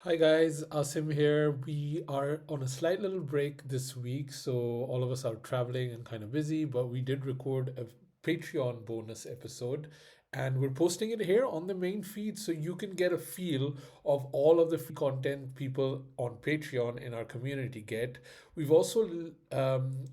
Hi guys, Asim here. We are on a slight little break this week, so all of us are traveling and kind of busy, but we did record a Patreon bonus episode and we're posting it here on the main feed so you can get a feel of all of the free content people on Patreon in our community get. We've also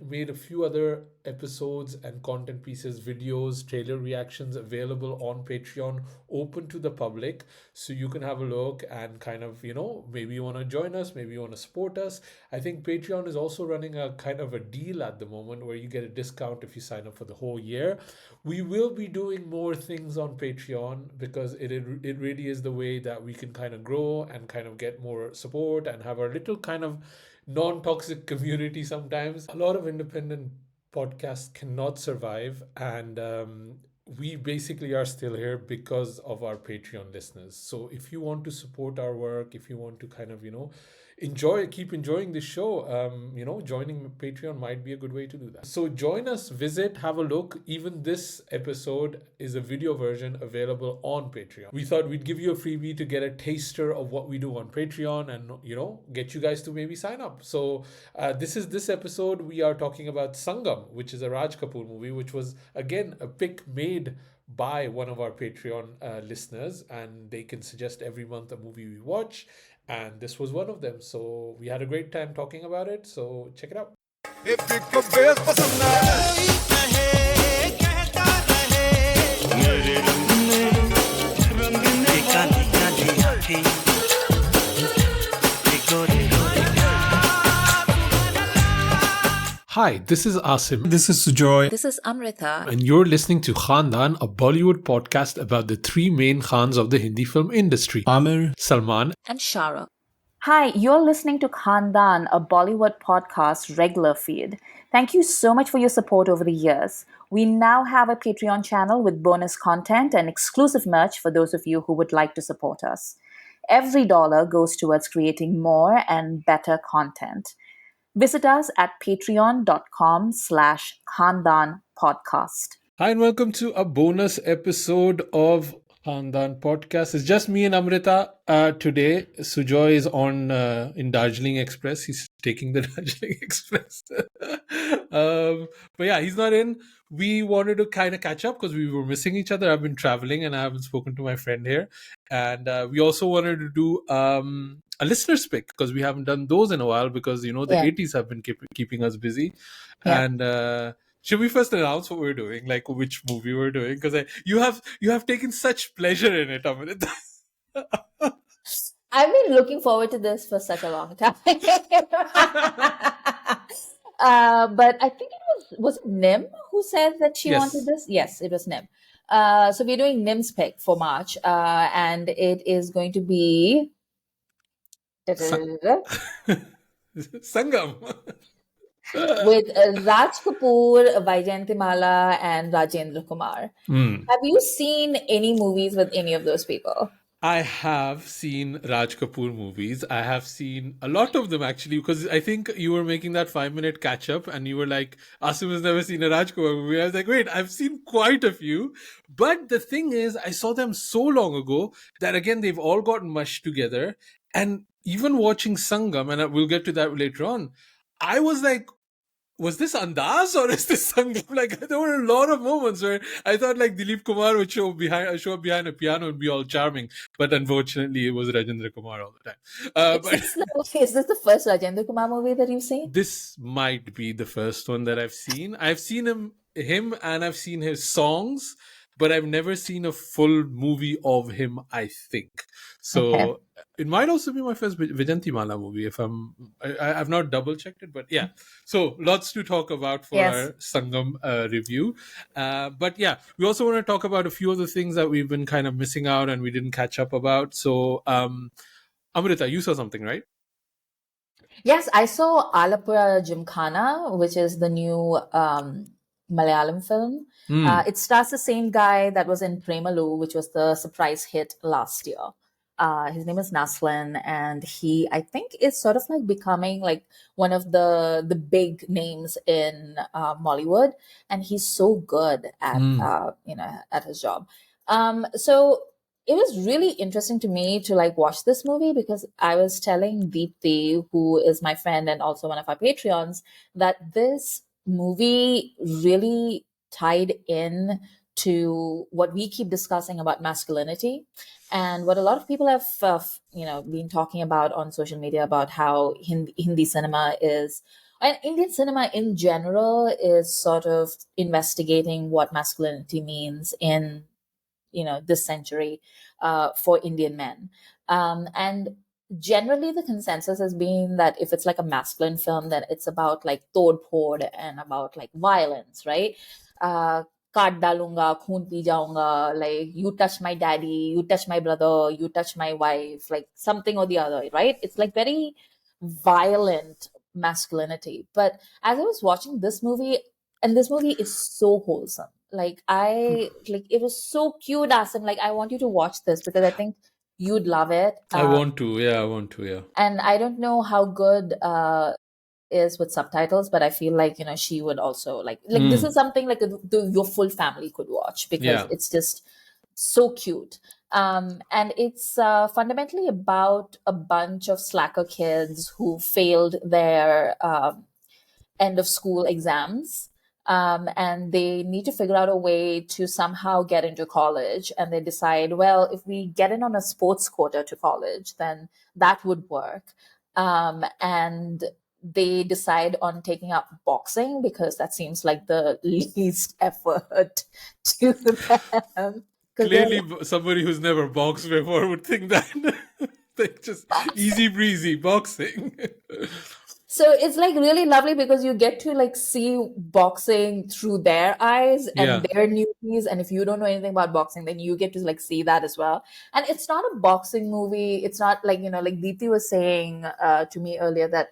made a few other episodes and content pieces, videos, trailer reactions available on Patreon, open to the public so you can have a look and kind of maybe you want to join us, maybe you want to support us. I think Patreon is also running a kind of a deal at the moment where you get a discount if you sign up for the whole year. We will be doing more things on Patreon because it really is the way that we can kind of grow and kind of get more support and have our little kind of non-toxic community. Sometimes a lot of independent podcasts cannot survive, and we basically are still here because of our Patreon listeners. So if you want to support our work, if you want to kind of, keep enjoying the show, joining Patreon might be a good way to do that. So join us, visit, have a look. Even this episode is a video version available on Patreon. We thought we'd give you a freebie to get a taster of what we do on Patreon and, get you guys to maybe sign up. So this episode, we are talking about Sangam, which is a Raj Kapoor movie, which was, again, a pick made by one of our Patreon listeners, and they can suggest every month a movie we watch. And this was one of them. So we had a great time talking about it. So check it out. Hi, this is Asim. This is Sujoy. This is Amrita. And you're listening to Khandaan, a Bollywood podcast about the three main Khans of the Hindi film industry: Amir, Salman, And Shah. Hi, you're listening to Khandaan, a Bollywood podcast regular feed. Thank you so much for your support over the years. We now have a Patreon channel with bonus content and exclusive merch for those of you who would like to support us. Every dollar goes towards creating more and better content. Visit us at patreon.com/Khandaan podcast. Hi, and welcome to a bonus episode of Khandaan Podcast. It's just me and Amrita today. Sujoy is on in Darjeeling Express. He's taking the Darjeeling Express. But yeah, he's not in. We wanted to kind of catch up because we were missing each other. I've been traveling and I haven't spoken to my friend here. And we also wanted to do a listener's pick because we haven't done those in a while because, the 80s have been keeping us busy. Yeah. And should we first announce what we're doing, like which movie we're doing? Because you have taken such pleasure in it, Amrita. I've been looking forward to this for such a long time. But I think it was it Nim who said that she Yes. wanted this? Yes, it was Nim. So we're doing Nim's pick for March, and it is going to be Sangam. with Raj Kapoor, Vaijayantimala, and Rajendra Kumar. Have you seen any movies with any of those people? I have seen Raj Kapoor movies. I have seen a lot of them actually, because I think you were making that 5-minute catch up and you were like, Asim has never seen a Raj Kapoor movie. I was like, wait, I've seen quite a few. But the thing is, I saw them so long ago that again, they've all gotten mushed together. And even watching Sangam, and we'll get to that later on, I was like, was this Andaz or is this Sangam? Like, there were a lot of moments where I thought like Dilip Kumar would show up behind a piano and be all charming, but unfortunately it was Rajendra Kumar all the time. Is this the first Rajendra Kumar movie that you've seen? This might be the first one that I've seen. I've seen him and I've seen his songs, but I've never seen a full movie of him, I think. So Okay. it might also be my first Vijantimala movie if I've not double checked it, but yeah. So lots to talk about for Yes. our Sangam review. But yeah, we also want to talk about a few of the things that we've been kind of missing out and we didn't catch up about. So Amrita, you saw something, right? Yes, I saw Alappuzha Gymkhana, which is the new Malayalam film. It stars the same guy that was in Premalu, which was the surprise hit last year. His name is Naslin, and he, I think, is sort of like becoming like one of the big names in Mollywood, and he's so good at at his job. So it was really interesting to me to like watch this movie because I was telling Deepthi, who is my friend and also one of our Patreons, that this movie really tied in to what we keep discussing about masculinity and what a lot of people have been talking about on social media about how Hindi cinema is, and Indian cinema in general is sort of investigating what masculinity means in this century for Indian men. And generally, the consensus has been that if it's like a masculine film, then it's about like tod phod and about like violence, right? Uh, काट डालूंगा खून P जाऊंगा, like you touch my daddy, you touch my brother, you touch my wife, like something or the other, right? It's like very violent masculinity. But as I was watching this movie, and this movie is so wholesome, like it was so cute, Asim. Like I want you to watch this because I think you'd love it. I want to. Yeah, I want to. Yeah. And I don't know how good is with subtitles, but I feel like she would also like this is something like your full family could watch because Yeah. it's just so cute. And it's fundamentally about a bunch of slacker kids who failed their end of school exams. And they need to figure out a way to somehow get into college. And they decide, well, if we get in on a sports quota to college, then that would work. And they decide on taking up boxing because that seems like the least effort to them. Clearly, somebody who's never boxed before would think that. Like just easy breezy boxing. So it's like really lovely because you get to like see boxing through their eyes and Yeah. their newbies. And if you don't know anything about boxing, then you get to like see that as well. And it's not a boxing movie. It's not like, like Deepthi was saying to me earlier that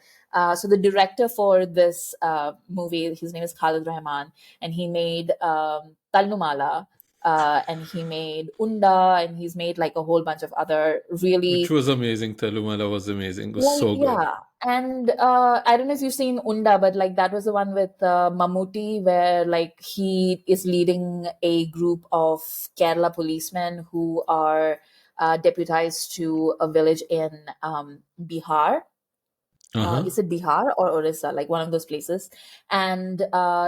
so the director for this movie, his name is Khalid Rehman, and he made Talnumala. And he made Unda, and he's made like a whole bunch of other really Which was amazing. Talumala was amazing. It was so good. yeah. And I don't know if you've seen Unda, but like that was the one with Mammootty, where like he is leading a group of Kerala policemen who are deputized to a village in Bihar. Uh-huh. Is it Bihar or Orissa, like one of those places? And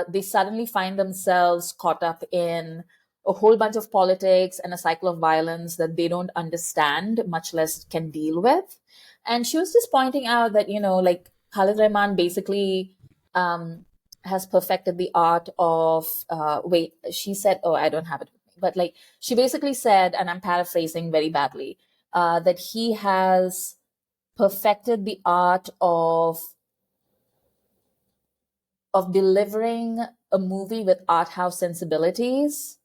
they suddenly find themselves caught up in a whole bunch of politics and a cycle of violence that they don't understand, much less can deal with. And she was just pointing out that, like Khalid Rehman basically has perfected the art of, she said, oh, I don't have it with me, but like she basically said, and I'm paraphrasing very badly, that he has perfected the art of delivering a movie with art house sensibilities,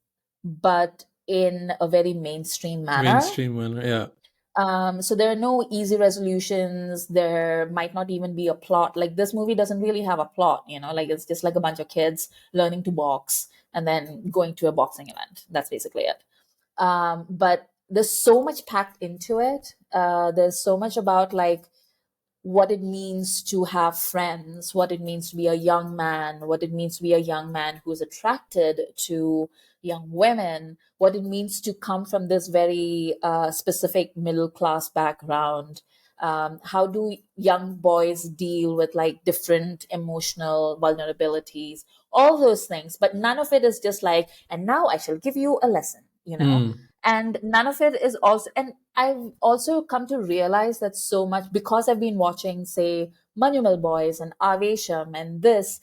but in a very mainstream manner. Mainstream manner, yeah. So there are no easy resolutions. There might not even be a plot. Like this movie doesn't really have a plot, like it's just like a bunch of kids learning to box and then going to a boxing event. That's basically it. But there's so much packed into it. There's so much about like what it means to have friends, what it means to be a young man, what it means to be a young man who's attracted to young women, what it means to come from this very specific middle class background. How do young boys deal with like different emotional vulnerabilities, all those things. But none of it is just like, and now I shall give you a lesson, and none of it is also, and I've also come to realize that so much because I've been watching, say, Manumal Boys and Avesham and this,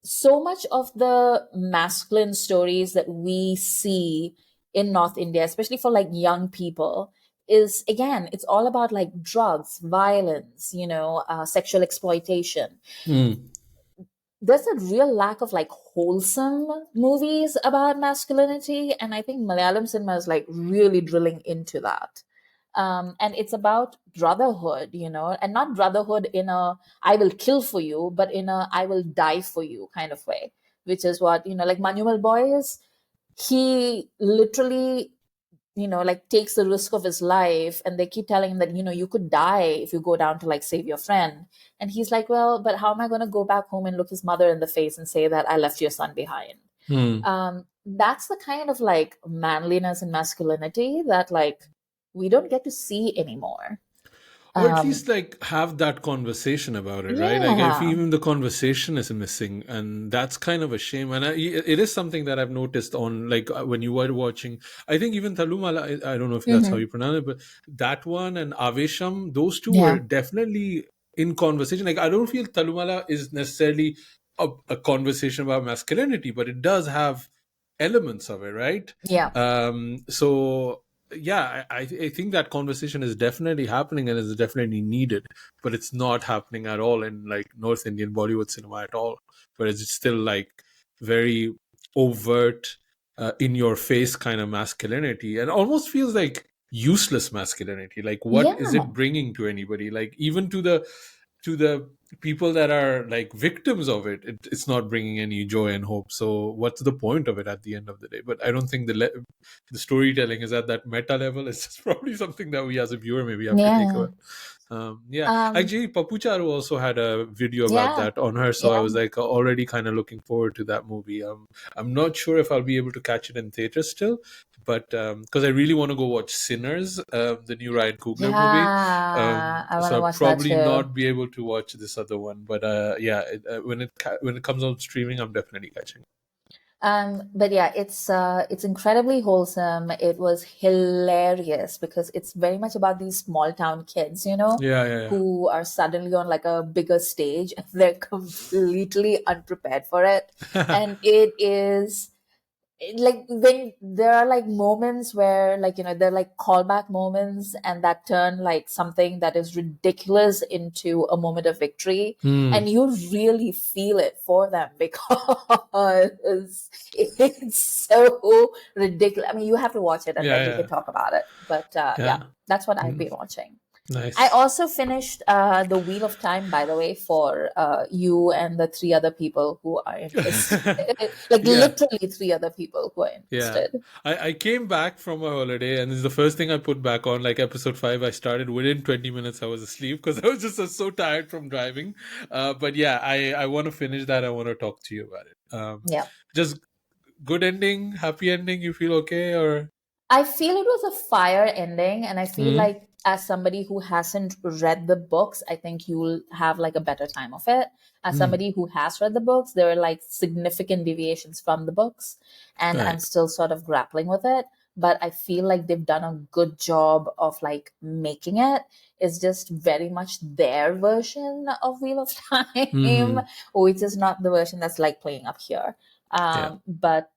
so much of the masculine stories that we see in North India, especially for like young people, is again, it's all about like drugs, violence, sexual exploitation. There's a real lack of like wholesome movies about masculinity, and I think Malayalam cinema is like really drilling into that. And it's about brotherhood, and not brotherhood in a I will kill for you, but in a I will die for you kind of way, which is what, like Manuel Boys, he literally like takes the risk of his life, and they keep telling him that, you could die if you go down to like save your friend. And he's like, well, but how am I going to go back home and look his mother in the face and say that I left your son behind? That's the kind of like manliness and masculinity that like we don't get to see anymore. Or at least like have that conversation about it, right? Like if Yeah. even the conversation is missing, and that's kind of a shame. And it is something that I've noticed on like when you were watching, I think even Talumala, I don't know if that's how you pronounce it, but that one and Avesham, those two were Yeah. definitely in conversation. Like I don't feel Talumala is necessarily a conversation about masculinity, but it does have elements of it, right? Yeah. So yeah, I think that conversation is definitely happening and is definitely needed, but it's not happening at all in like North Indian Bollywood cinema at all, where it's still like very overt, in your face kind of masculinity, and almost feels like useless masculinity. Like what is Yeah. it bringing to anybody? Like even to the people that are like victims of it, it's not bringing any joy and hope. So what's the point of it at the end of the day? But I don't think the storytelling is at that meta level. It's just probably something that we as a viewer maybe have to take Yeah. away. Yeah, Um, actually Papu Charu also had a video about yeah. that on her, so I Yeah. was like already kind of looking forward to that movie. I'm not sure if I'll be able to catch it in theaters still, but because I really want to go watch Sinners, the new Ryan Coogler movie. Yeah. I want So to I'll watch that probably too. not be able to watch this other one, but yeah, when it comes out streaming, I'm definitely catching. But yeah, it's incredibly wholesome. It was hilarious because it's very much about these small town kids, Yeah. who are suddenly on like a bigger stage and they're completely unprepared for it. And it is like when there are like moments where like they're like callback moments and that turn like something that is ridiculous into a moment of victory, and you really feel it for them because it's so ridiculous. I mean, you have to watch it and then we Yeah. can talk about it, but yeah, Yeah. that's what I've been watching. I Nice. also finished The Wheel of Time, by the way, for you and the three other people who are interested. Like Yeah. literally three other people who are Yeah. interested. I came back from a holiday, and this is the first thing I put back on. Like episode 5, I started within 20 minutes. I was asleep because I was just so tired from driving. But yeah, I want to finish that. I want to talk to you about it. Yeah. Just good ending, happy ending. You feel okay, or? I feel it was a fire ending, and I feel Mm. like as somebody who hasn't read the books, I think you'll have like a better time of it. As somebody who has read the books, there are like significant deviations from the books, and I'm Right. still sort of grappling with it. But I feel like they've done a good job of like making it. It's just very much their version of Wheel of Time, which is not the version that's like playing up here. Yeah. But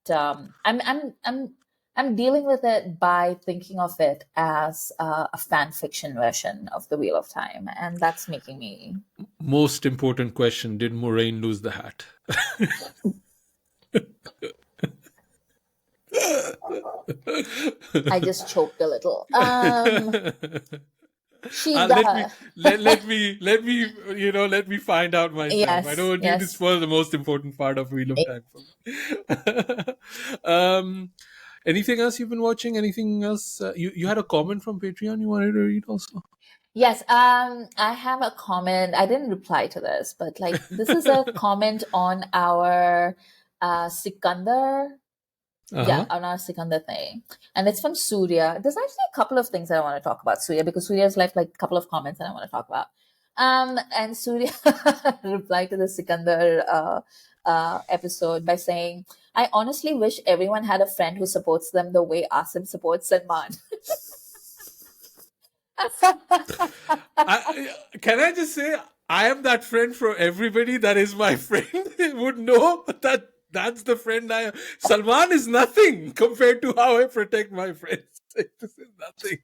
I'm dealing with it by thinking of it as a fan fiction version of The Wheel of Time, and that's making me. Most important question: did Moraine lose the hat? I just choked a little. She Let me does. let me let me find out myself. I don't Yes, want you to yes. spoil the most important part of Wheel of Time for me. Anything else you've been watching? Anything else? You had a comment from Patreon you wanted to read also. Yes, I have a comment. I didn't reply to this, but like this is a comment on our Sikandar. Yeah, on our Sikandar thing. And it's from Surya. There's actually a couple of things that I want to talk about Surya because Surya's left like a couple of comments that I want to talk about. And Surya replied to the Sikandar episode by saying, I honestly wish everyone had a friend who supports them the way Asim supports Salman. Can I just say I am that friend for everybody that is my friend would know that that's the friend I am. Salman is nothing compared to how I protect my friends. This is nothing.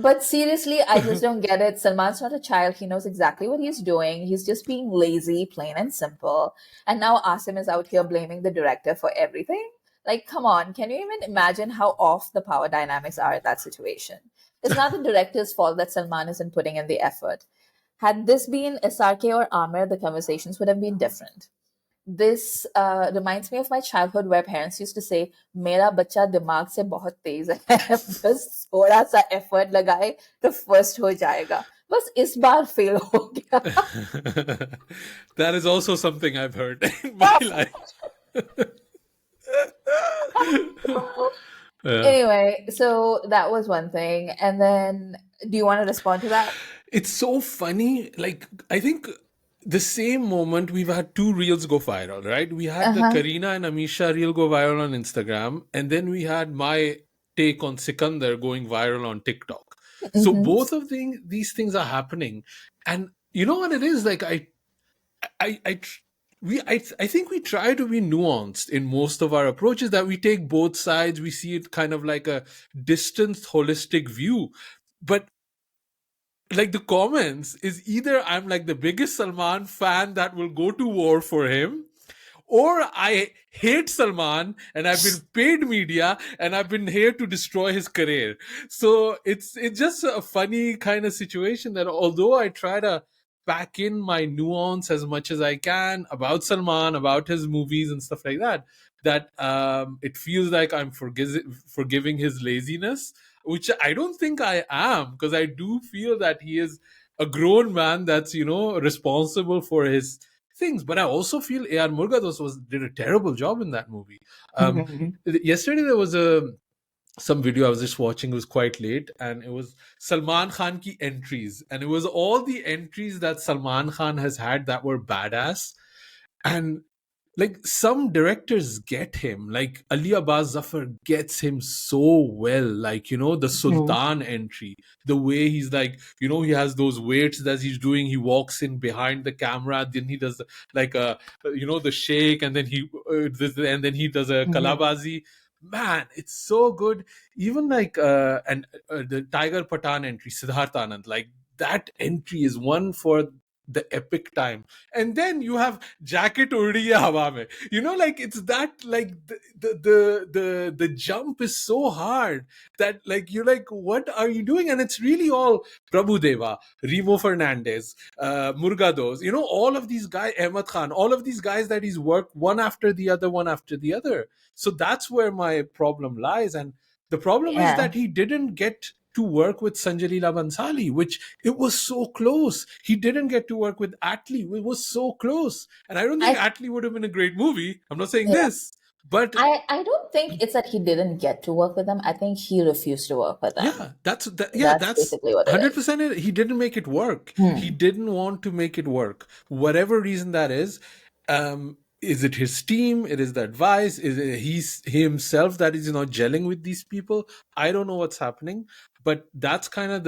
But seriously, I just don't get it. Salman's not a child. He knows exactly what he's doing. He's just being lazy, plain and simple. And now Asim is out here blaming the director for everything. Like, come on. Can you even imagine how off the power dynamics are at that situation? It's not the director's fault that Salman isn't putting in the effort. Had this been SRK or Amir, the conversations would have been different. This reminds me of my childhood where parents used to say मेरा बच्चा दिमाग से बहुत तेज है बस थोड़ा सा effort लगाए तो फर्स्ट हो जाएगा बस इस बार फेल हो गया. That is also something I've heard in my life. Yeah. Anyway, so that was one thing. And then, do you want to respond to that? It's so funny. Like, I think the same moment we've had two reels go viral, right? We had the Uh-huh. Karina and Amisha reel go viral on Instagram, and then we had my take on Sikandar going viral on TikTok. So Mm-hmm. both of these things are happening. And you know what it is? Like I tr- I think we try to be nuanced in most of our approaches, that we take both sides, we see it kind of like a distanced holistic view. But like the comments is either I'm like the biggest Salman fan that will go to war for him, or I hate Salman and I've been paid media and I've been here to destroy his career. So it's just a funny kind of situation that although I try to pack in my nuance as much as I can about Salman, about his movies and stuff like that, that it feels like I'm forgiving his laziness, which I don't think I am, because I do feel that he is a grown man that's responsible for his things. But I also feel A.R. Murgados did a terrible job in that movie. Um, Mm-hmm. Yesterday there was some video I was just watching. It was quite late, and it was Salman Khan ki entries, and it was all the entries that Salman Khan has had that were badass. And like some directors get him, like Ali Abbas Zafar gets him so well, like the Sultan entry, the way he's like, he has those weights that he's doing, he walks in behind the camera, then he does like a the shake, and then and then he does a Mm-hmm. kalabazi. Man, it's so good. Even like and the Tiger Patan entry, Siddharth Anand, like that entry is one for the epic time. And then you have jacket udi hai hawa mein, like it's that, like the jump is so hard that like you're like, what are you doing? And it's really all Prabhu Deva, Remo Fernandez, Murgados, all of these guys, Ahmad Khan, all of these guys that he's worked one after the other. So that's where my problem lies. And the problem is Yeah. that he didn't get to work with Sanjay Leela Bansali, which it was so close. He didn't get to work with Atlee. It was so close. And I don't think I Atlee would have been a great movie. I'm not saying yeah. this, but I don't think it's that he didn't get to work with them. I think he refused to work with them. yeah, That's that's basically what it is. 100% it. He didn't make it work. He Hmm. didn't want to make it work. Whatever reason that is it his team? It is the advice? Is it he himself that is not gelling with these people? I don't know what's happening, but that's kind of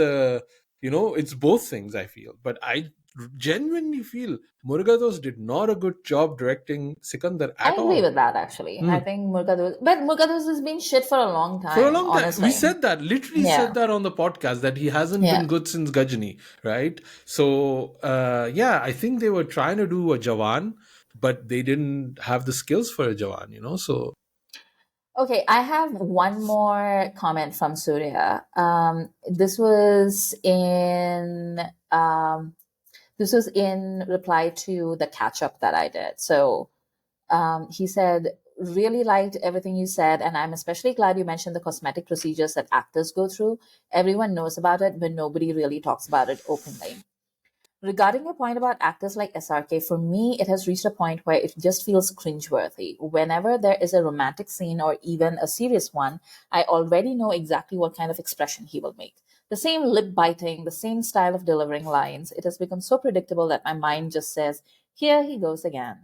it's both things, I feel. But I genuinely feel Murugados did not a good job directing Sikandar I at agree all. with that actually. Hmm. I think Murgados has been shit for a long For a time, long time, we honestly. said that, literally Yeah. said that on the podcast, that he hasn't Yeah. been good since Gajani, right? So yeah, I think they were trying to do a Jawan, but they didn't have the skills for a Jawan, so Okay, I have one more comment from Surya. Um, this was in reply to the catch up that I did. So he said, really liked everything you said, and I'm especially glad you mentioned the cosmetic procedures that actors go through. Everyone knows about it, but nobody really talks about it openly. Regarding your point about actors like SRK, for me, it has reached a point where it just feels cringeworthy. Whenever there is a romantic scene or even a serious one, I already know exactly what kind of expression he will make. The same lip biting, the same style of delivering lines, it has become so predictable that my mind just says, here he goes again.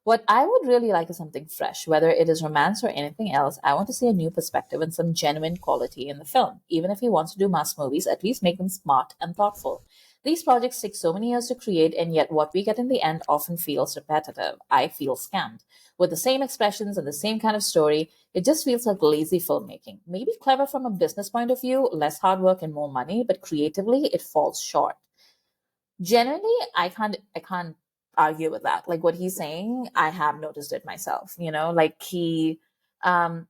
What I would really like is something fresh, whether it is romance or anything else. I want to see a new perspective and some genuine quality in the film. Even if he wants to do mass movies, at least make them smart and thoughtful. These projects take so many years to create, and yet what we get in the end often feels repetitive. I feel scammed. With the same expressions and the same kind of story, it just feels like lazy filmmaking. Maybe clever from a business point of view, less hard work and more money, but creatively it falls short. Generally, I can't argue with that. Like what he's saying, I have noticed it myself, like um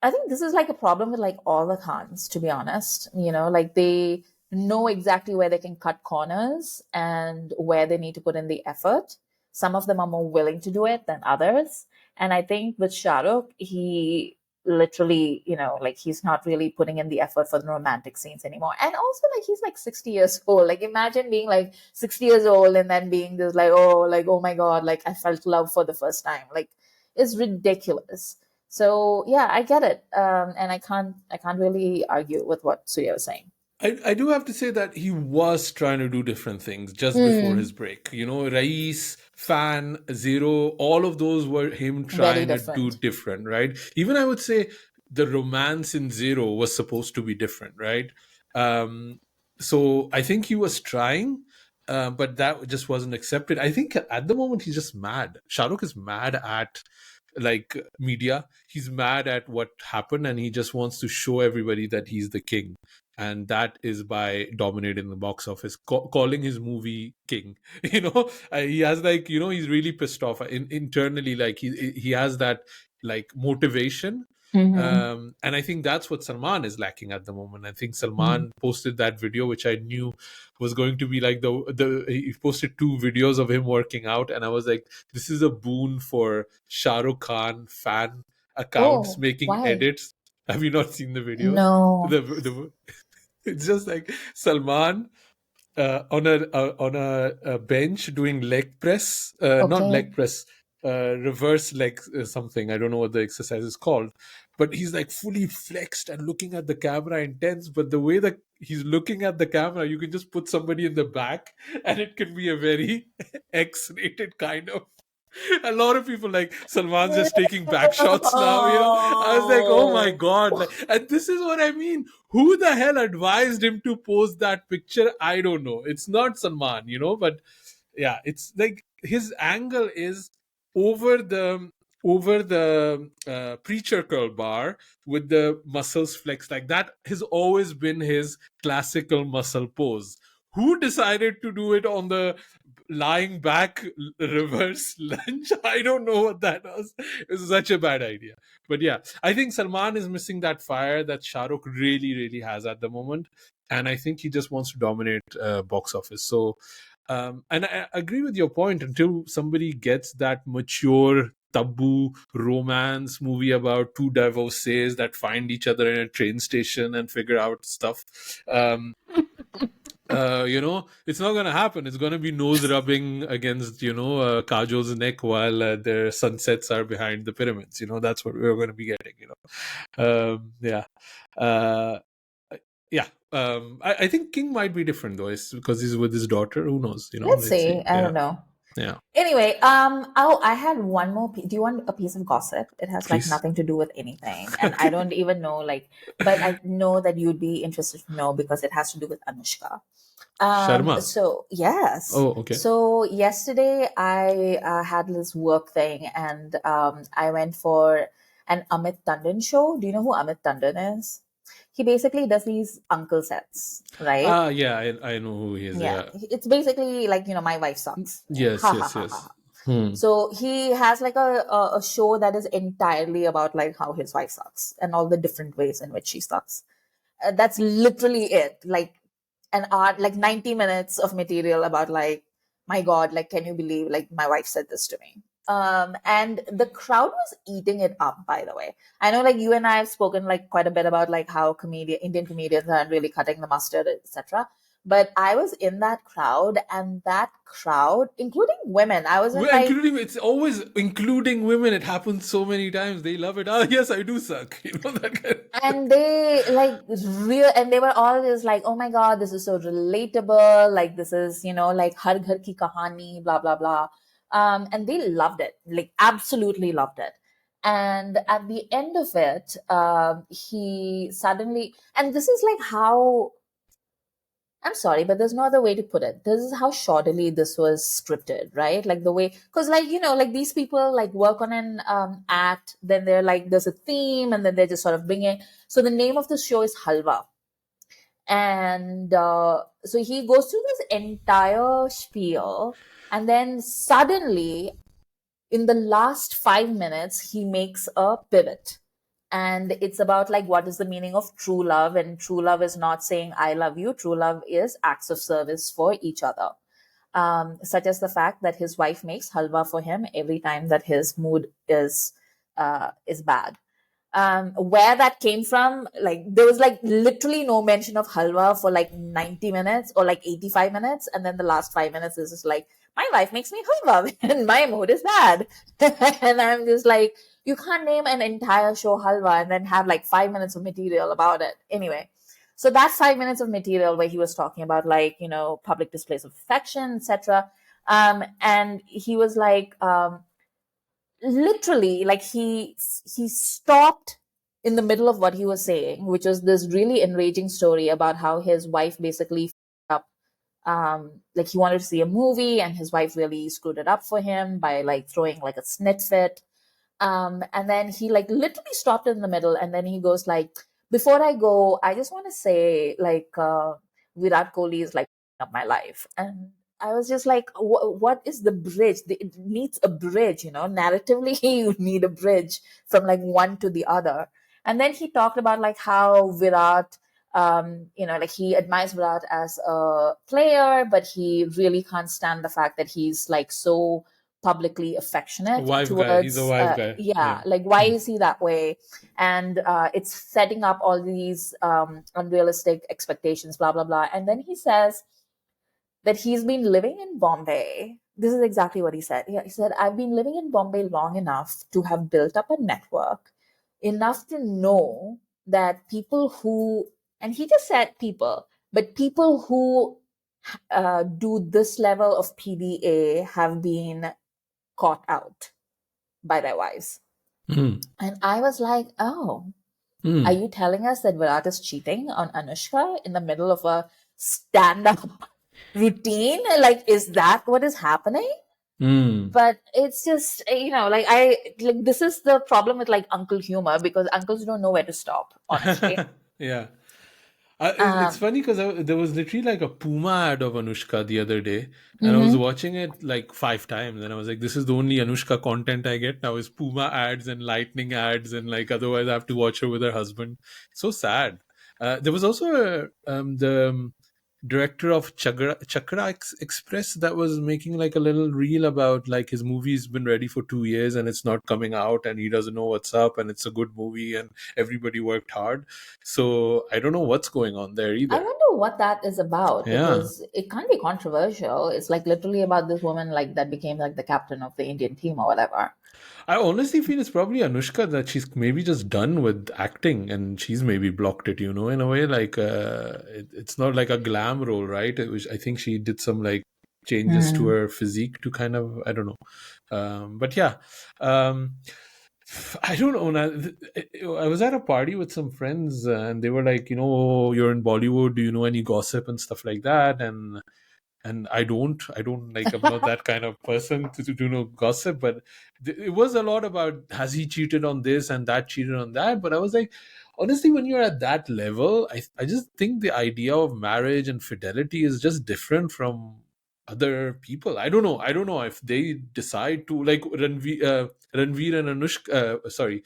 I think this is like a problem with like all the Khans, to be honest. Like they know exactly where they can cut corners and where they need to put in the effort. Some of them are more willing to do it than others. And I think with Shah Rukh, he literally, like he's not really putting in the effort for the romantic scenes anymore. And also, like, he's like 60 years old. Like, imagine being like 60 years old and then being this, like, oh my God, like I felt love for the first time. Like, is ridiculous. So yeah, I get it, and I can't really argue with what Surya was saying. I do have to say that he was trying to do different things just before his Mm, break. You know, Rais, Fan, Zero, all of those were him very trying to do different. different, right? Even I would say the romance in Zero was supposed to be different, right? Um, so I think he was trying, but that just wasn't accepted. I think at the moment he's just mad. Shah Rukh is mad at like media. He's mad at what happened, and he just wants to show everybody that he's the king, and that is by dominating the box office, calling his movie king. He has like, he's really pissed off internally, like he has that like motivation. Mm-hmm. And I think that's what Salman is lacking at the moment. I think Salman posted that video, which I knew was going to be like the he posted 2 videos of him working out, and I was like, this is a boon for Shah Rukh Khan fan accounts Oh, making why? edits. Have you not seen the videos? No. The It's just like Salman on a bench doing leg press, not Okay. leg press, reverse leg something. I don't know what the exercise is called, but he's like fully flexed and looking at the camera intense. But the way that he's looking at the camera, you can just put somebody in the back, and it can be a very X-rated kind of. A lot of people like Salman's just taking back shots now. I was like, oh my Oh. god! Like, and this is what I mean. Who the hell advised him to post that picture? I don't know. It's not Salman, but yeah, it's like his angle is over the preacher curl bar with the muscles flexed. Like that has always been his classical muscle pose. Who decided to do it on the lying back reverse lunge? I don't know what that was. It's such a bad idea. But yeah, I think Salman is missing that fire that Shah Rukh really, really has at the moment. And I think he just wants to dominate box office. So, and I agree with your point. Until somebody gets that mature taboo romance movie about 2 divorcees that find each other in a train station and figure out stuff, it's not going to happen. It's going to be nose rubbing against, Kajol's neck while their sunsets are behind the pyramids. That's what we're going to be getting, yeah. Uh, yeah. I think King might be different though. It's because he's with his daughter. Who knows? Let's Let's see. see. I Yeah. don't know. Yeah. Anyway, oh, I had one more. Do you want a piece of gossip? It has like Please. nothing to do with anything, and I Okay. don't even know but I know that you'd be interested to know because it has to do with Anushka. Sharma. So yes. Oh, okay. So yesterday I had this work thing, and I went for an Amit Tandon show. Do you know who Amit Tandon is? He basically does these uncle sets, right? Yeah, I know who he is. Yeah, Yeah. it's basically like my wife sucks. Yes, Ha ha yes, ha ha yes. ha. Hmm. So he has like a show that is entirely about like how his wife sucks and all the different ways in which she sucks. That's literally it. Like an art, like 90 minutes of material about like, my God, like, can you believe like my wife said this to me? And the crowd was eating it up, by the way. I know like you and I have spoken like quite a bit about like how Indian comedians aren't really cutting the mustard, etc. But I was in that crowd, and that crowd, including women, I was in We're like, including, it's always including women. It happens so many times. They love it. Oh, yes, I do suck. That kind and they like real, and they were all just like, oh my God, this is so relatable. Like, this is, like har ghar ki kahani, blah, blah, blah. And they loved it, like, absolutely loved it. And at the end of it, he suddenly, and this is like how, I'm sorry, but there's no other way to put it. This is how shoddily this was scripted, right? Like the way, because like, like these people like work on an act, then they're like, there's a theme, and then they just sort of bring it. So the name of the show is Halwa. And so he goes through this entire spiel, and then suddenly, in the last 5 minutes, he makes a pivot, and it's about like what is the meaning of true love. And true love is not saying I love you. True love is acts of service for each other, such as the fact that his wife makes halwa for him every time that his mood is bad. Where that came from, like there was like literally no mention of halwa for like 90 minutes or like 85 minutes, and then the last 5 minutes is just like my wife makes me halwa and my mood is bad. And I'm just like, you can't name an entire show halwa and then have like 5 minutes of material about it. Anyway, so that 5 minutes of material where he was talking about like, public displays of affection, etc. And he was like, literally, like he stopped in the middle of what he was saying, which was this really enraging story about how his wife basically up like he wanted to see a movie and his wife really screwed it up for him by like throwing like a snit fit. And then he like literally stopped in the middle and then he goes like, before I go, I just want to say like Virat Kohli is like up my life. And I was just like, what is the bridge? It needs a bridge, narratively you need a bridge from like one to the other. And then he talked about like how Virat, like he admires Virat as a player, but he really can't stand the fact that he's like so publicly A affectionate wife guy. He's a towards wife guy. yeah, Yeah. like why is he that way? And it's setting up all these unrealistic expectations, blah blah blah. And then he says that he's been living in Bombay. This is exactly what he said. He said, I've been living in Bombay long enough to have built up a network, enough to know that people who, and he just said people, but people who do this level of PDA have been caught out by their wives. Mm. And I was like, oh, are you telling us that Virat is cheating on Anushka in the middle of a stand-up routine? Like, is that what is happening? But it's just, this is the problem with like uncle humor, because uncles don't know where to stop, honestly. Yeah. It's funny because there was literally like a Puma ad of Anushka the other day, and I was watching it like 5 times, and I was like, "This is the only Anushka content I get now is Puma ads and lightning ads, and like otherwise I have to watch her with her husband." So sad. There was also the director of Chakra Express that was making like a little reel about like his movie's been ready for 2 years and it's not coming out, and he doesn't know what's up, and it's a good movie and everybody worked hard. So I don't know what's going on there I either. wonder what that is about, Yeah. because it can't be controversial. It's like literally about this woman like that became like the captain of the Indian team or whatever. I honestly feel it's probably Anushka that she's maybe just done with acting and she's maybe blocked it, in a way. Like, it's not like a glam role, right? I think she did some like changes to her physique to kind of, I don't know. But yeah. Um, I don't know. I was at a party with some friends and they were like, you're in Bollywood. Do you know any gossip and stuff like that? And I don't like, I'm not that kind of person to do no gossip, but it was a lot about, has he cheated on this and that cheated on that. But I was like, honestly, when you're at that level, I just think the idea of marriage and fidelity is just different from other people. I don't know if they decide to, like, Ranveer and Anushka, Ranveer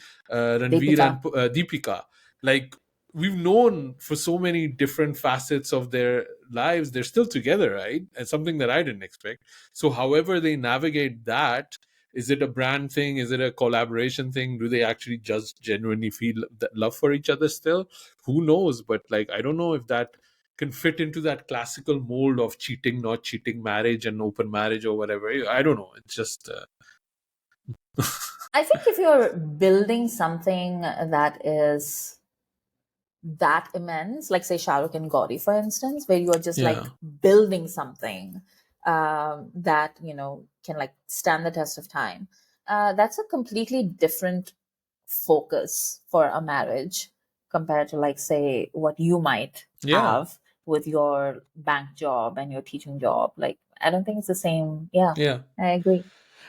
and Deepika. Deepika, like, we've known for so many different facets of their lives, they're still together, right? And something that I didn't expect. So however they navigate that, is it a brand thing, is it a collaboration thing, do they actually just genuinely feel that love for each other still? Who knows? But like, I don't know if that can fit into that classical mold of cheating, not cheating, marriage and open marriage or whatever. I don't know, it's just I think if you're building something that is that immense, like say Shah Rukh and Gauri, for instance, where you are just like yeah. building something that can like stand the test of time. That's a completely different focus for a marriage compared to like say what you might Yeah. have with your bank job and your teaching job. Like I don't think it's the same. Yeah, Yeah. I agree.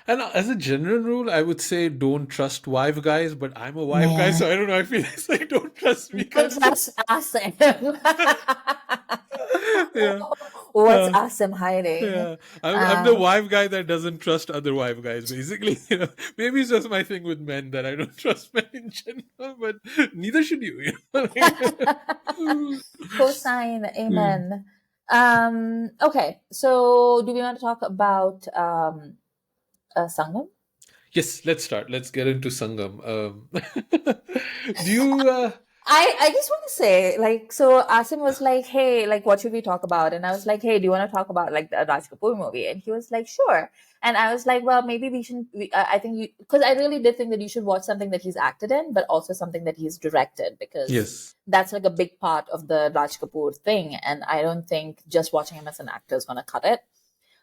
And as a general rule, I would say don't trust wife guys, but I'm a wife guy, Yeah. so I don't know. I feel it's like don't trust me Don't kind of thing. trust Asim. Yeah. What's Uh, Asim hiding? yeah. I'm the Um, wife guy that doesn't trust other wife guys, basically. Maybe it's just my thing with men that I don't trust men in general, but neither should you. Cosine, Yeah. amen. Okay, so do we want to talk about Sangam? Yes, let's start. Let's get into Sangam. Do you? I just want to say, like, so Asim was like, hey, like, what should we talk about? And I was like, hey, do you want to talk about like the Raj Kapoor movie? And he was like, sure. And I was like, well, maybe we should, I think you, because I really did think that you should watch something that he's acted in, but also something that he's directed, because Yes. that's like a big part of the Raj Kapoor thing. And I don't think just watching him as an actor is going to cut it.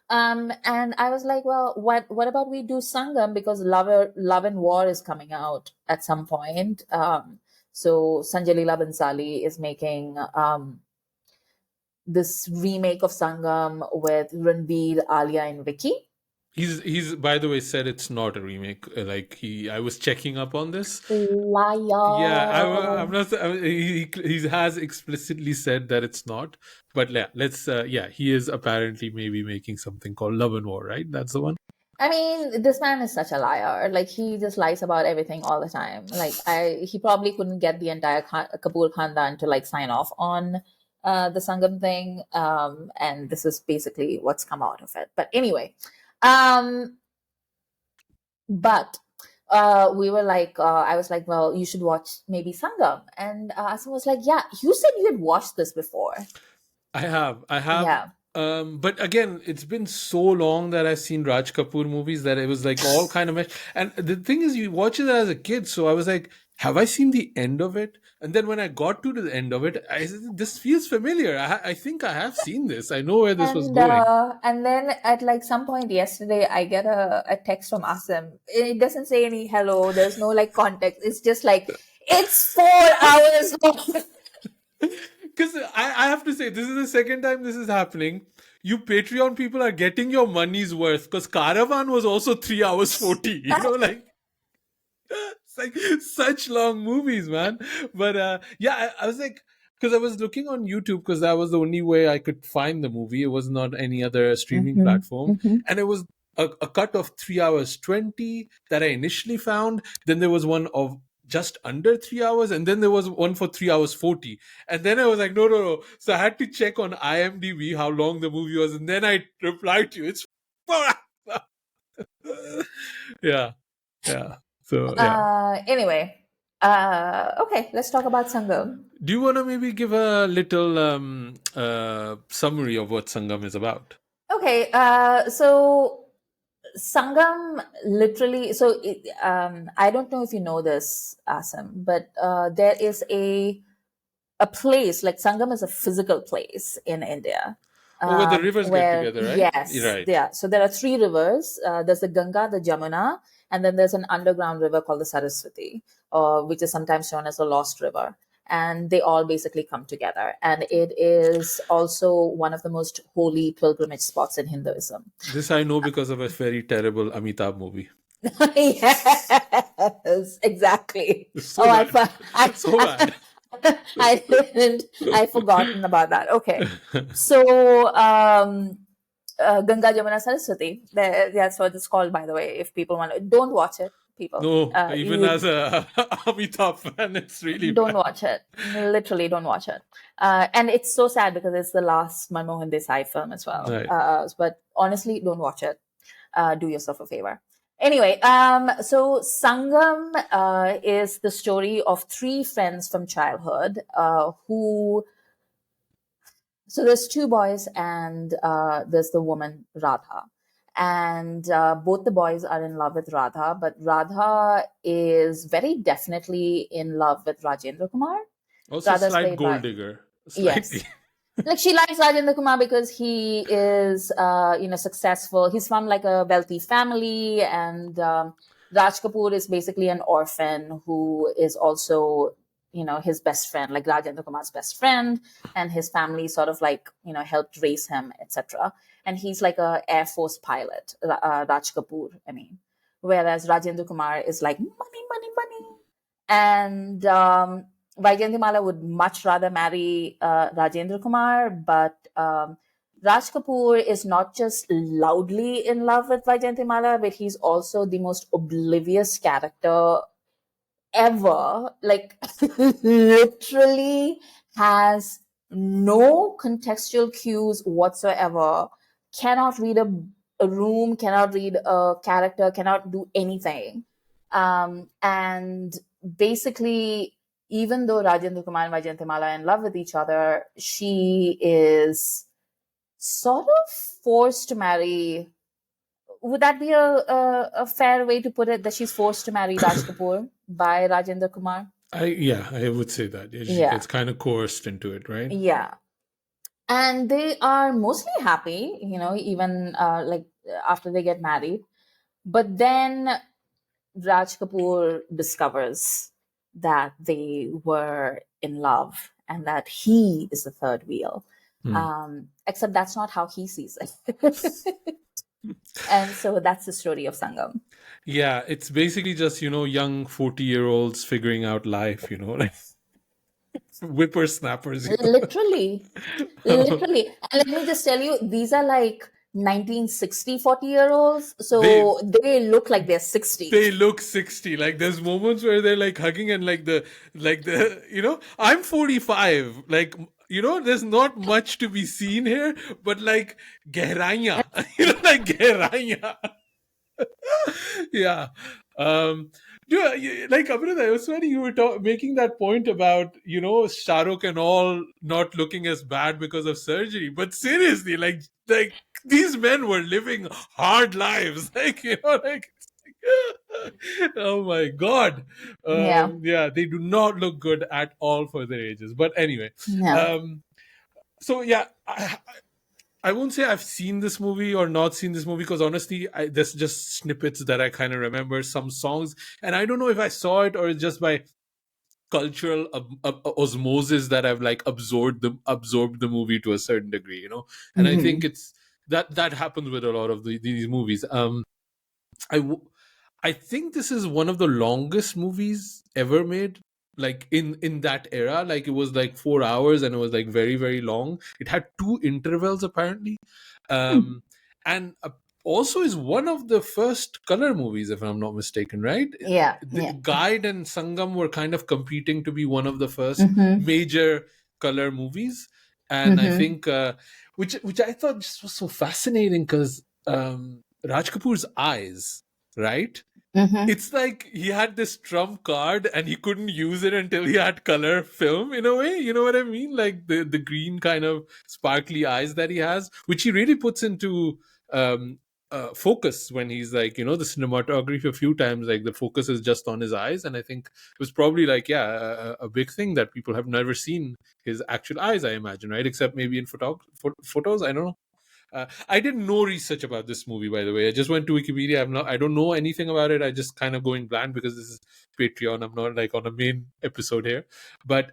And I was like, well, what about we do Sangam, because Love and War is coming out at some point. So Sanjay Leela Bansali is making this remake of Sangam with Ranbir, Alia, and Vicky. He's by the way said it's not a remake. Like I was checking up on this. Yeah, I'm Liar. not. He has explicitly said that it's not. But yeah, let's. Yeah, he is apparently maybe making something called Love and War, right? That's the one. I mean, this man is such a liar. Like, he just lies about everything all the time. Like, he probably couldn't get the entire Kapoor Khandaan to like sign off on the Sangam thing. And this is basically what's come out of it. But anyway, um, but we were like, I was like, well, you should watch maybe Sangam. And Asim was like, yeah, you said you had watched this before. I have. I have. Yeah. But again, it's been so long that I've seen Raj Kapoor movies that it was like all kind of mesh. And the thing is, you watch it as a kid, so I was like, have I seen the end of it? And then when I got to the end of it, I said, this feels familiar. I think I have seen this. I know where this was going. And then at like some point yesterday, I get a text from Asim. It doesn't say any hello. There's no like context. It's just like, it's 4 hours long. Because I have to say, this is the second time this is happening. You Patreon people are getting your money's worth, because Caravan was also 3 hours 40. You know, like, it's like such long movies, man. But yeah, I was like, because I was looking on YouTube, because that was the only way I could find the movie. It was not any other streaming platform. And it was a cut of 3 hours 20 that I initially found. Then there was one of just under 3 hours, and then there was one for 3 hours 40. And then I was like, no, no, no. So I had to check on IMDb how long the movie was, and then I replied to you, it's 4 hours. Yeah. Yeah. So yeah. Anyway, okay, let's talk about Sangam. Do you want to maybe give a little summary of what Sangam is about? Okay, so Sangam literally, so I don't know if you know this, Asim, but there is a place, like Sangam is a physical place in India. Oh, where the rivers get Where, together, right? yes, Right. yeah. So there are three rivers. There's the Ganga, the Jamuna, and then there's an underground river called the Saraswati, which is sometimes known as the Lost River. And they all basically come together. And it is also one of the most holy pilgrimage spots in Hinduism. This I know because of a very terrible Amitabh movie. Yes, exactly. It's so Oh, bad. So bad. I didn't. I forgotten about that. Okay, so Ganga Jamuna Saraswati. That's what it's called, by the way. If people want to, don't watch it, people. No, even as a Amitabh fan, it's really Don't bad. watch it. Literally, don't watch it. And it's so sad because it's the last Manmohan Desai film as well. Right. But honestly, don't watch it. Do yourself a favor. Anyway, so Sangam is the story of three friends from childhood who. So there's two boys and there's the woman Radha. And both the boys are in love with Radha, but Radha is very definitely in love with Rajendra Kumar. Also, Radha's slight played gold by, digger. Slightly. yes, like she likes Rajendra Kumar because he is, successful. He's from like a wealthy family, and Raj Kapoor is basically an orphan who is also, his best friend, like Rajendra Kumar's best friend, and his family sort of like, helped raise him, etc. And he's like a Air Force pilot, Raj Kapoor. I mean, whereas Rajendra Kumar is like money, money, money, and Vaijayanthimala would much rather marry Rajendra Kumar, but Raj Kapoor is not just loudly in love with Vaijayanthimala, but he's also the most oblivious character ever. Like, literally has no contextual cues whatsoever, cannot read a room, cannot read a character, cannot do anything. And basically even though Rajendra Kumar and Vaijayantimala are in love with each other, she is sort of forced to marry. Would that be a fair way to put it, that she's forced to marry Raj Kapoor by Rajendra Kumar? I would say that she Yeah. gets kind of coerced into it, right? Yeah. And they are mostly happy, even like after they get married. But then Raj Kapoor discovers that they were in love and that he is the third wheel. Except that's not how he sees it. And so that's the story of Sangam. Yeah, it's basically just, young 40-year-olds figuring out life, like whippersnappers. Literally. Literally. And let me just tell you, these are like 1960 40-year-olds. They So they look like they're 60. they look 60. Like there's moments where they're like hugging and like the I'm 45. Like there's not much to be seen here, but like gehraiya, like gehraiya. Yeah. Um, like Amrita, it was funny you were making that point about Shah Rukh and all not looking as bad because of surgery. But seriously, like these men were living hard lives. Like like. Oh my god. Yeah. Yeah, they do not look good at all for their ages. But anyway, Yeah. so yeah, I won't say I've seen this movie or not seen this movie, because honestly, there's just snippets that I kind of remember, some songs, and I don't know if I saw it or it's just by cultural osmosis that I've like absorbed the movie to a certain degree, And I think it's that happens with a lot of these movies. I I think this is one of the longest movies ever made, like in that era. Like it was like 4 hours and it was like very very long. It had two intervals apparently, um, and also is one of the first color movies, if I'm not mistaken. Right? Yeah. The Yeah. Guide and Sangam were kind of competing to be one of the first Mm-hmm. major color movies, and I Mm-hmm. think which I thought just was so fascinating because Raj Kapoor's eyes, right? Mm-hmm. It's like he had this trump card and he couldn't use it until he had color film, in a way. You know what I mean? Like the green kind of sparkly eyes that he has, which he really puts into um, focus when he's like, the cinematography a few times, like the focus is just on his eyes. And I think it was probably like, yeah, a big thing that people have never seen his actual eyes, I imagine, right? Except maybe in photos. I don't know. I did no research about this movie, by the way. I just went to Wikipedia. I don't know anything about it. I just kind of going blind because this is Patreon. I'm not like on a main episode here. But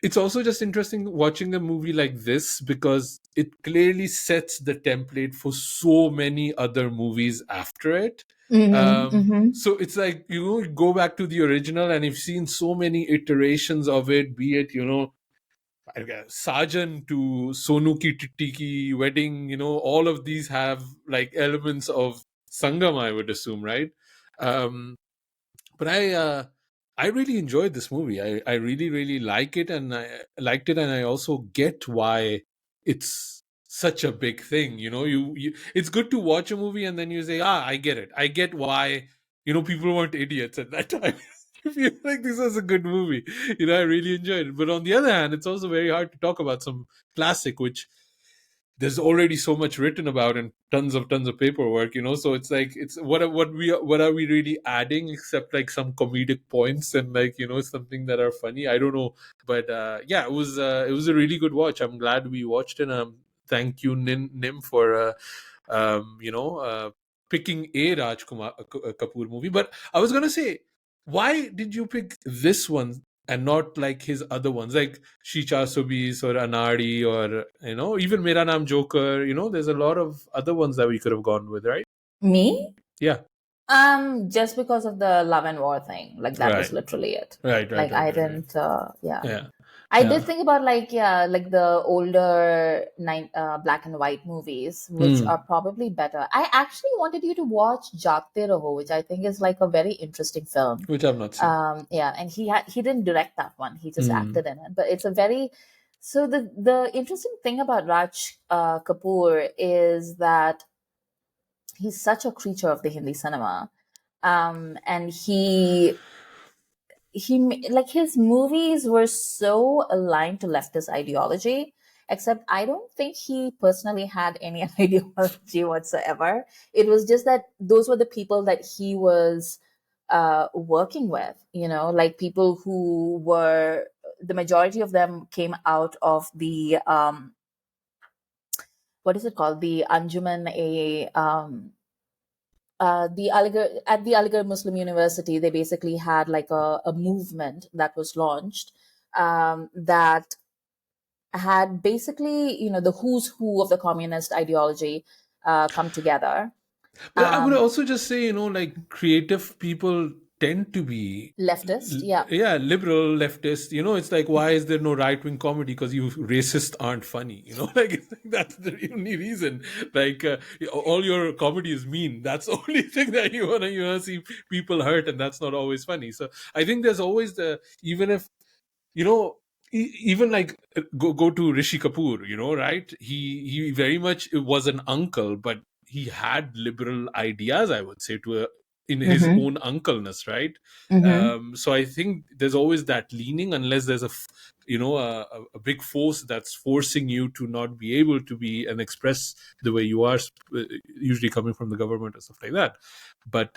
it's also just interesting watching a movie like this because it clearly sets the template for so many other movies after it. Mm-hmm. Mm-hmm. So it's like, go back to the original and you've seen so many iterations of it, be it, Sajan to Sonu Ki Titti Ki Wedding, all of these have like elements of Sangam, I would assume, right? But I really enjoyed this movie. I really, really like it, and I liked it, and I also get why it's such a big thing. You it's good to watch a movie and then you say, I get it. I get why, people weren't idiots at that time. I feel like this was a good movie. I really enjoyed it. But on the other hand, it's also very hard to talk about some classic, which there's already so much written about and tons of paperwork, so it's like, it's what are we really adding except like some comedic points and like something that are funny. I don't know, but yeah, it was a really good watch. I'm glad we watched it. Thank you, Nim, for picking a Kapoor movie. But I was gonna say, why did you pick this one and not like his other ones, like Shicha Subis or Anari, or even Mera Naam Joker? There's a lot of other ones that we could have gone with, right? Me? Yeah. Just because of the love and war thing. Like that was Right. literally it. Right. Like I Right. didn't yeah. Yeah. I Yeah. did think about like the older black and white movies, which Hmm. are probably better. I actually wanted you to watch Jaagte Raho, which I think is like a very interesting film. Which I've not seen. Yeah, and he didn't direct that one; he just Hmm. acted in it. But it's a very so the interesting thing about Raj Kapoor is that he's such a creature of the Hindi cinema, and he like his movies were so aligned to leftist ideology, except I don't think he personally had any ideology whatsoever. It was just that those were the people that he was working with, like people who were, the majority of them came out of the what is it called, the Anjuman, at the Aligarh Muslim University. They basically had like a movement that was launched, that had basically, the who's who of the communist ideology come together. But I would Um, also just say, like creative people tend to be, Leftist, yeah. yeah, liberal, leftist. It's like, why is there no right wing comedy? Because you racists aren't funny. Like, it's like that's the only reason. Like, all your comedy is mean. That's the only thing that you wanna see people hurt, and that's not always funny. So I think there's always even if you know even like go to Rishi Kapoor, right? He very much was an uncle, but he had liberal ideas, I would say, in his Mm-hmm. own uncleness, right? Mm-hmm. So I think there's always that leaning, unless there's a big force that's forcing you to not be able to be and express the way you are, usually coming from the government or stuff like that. But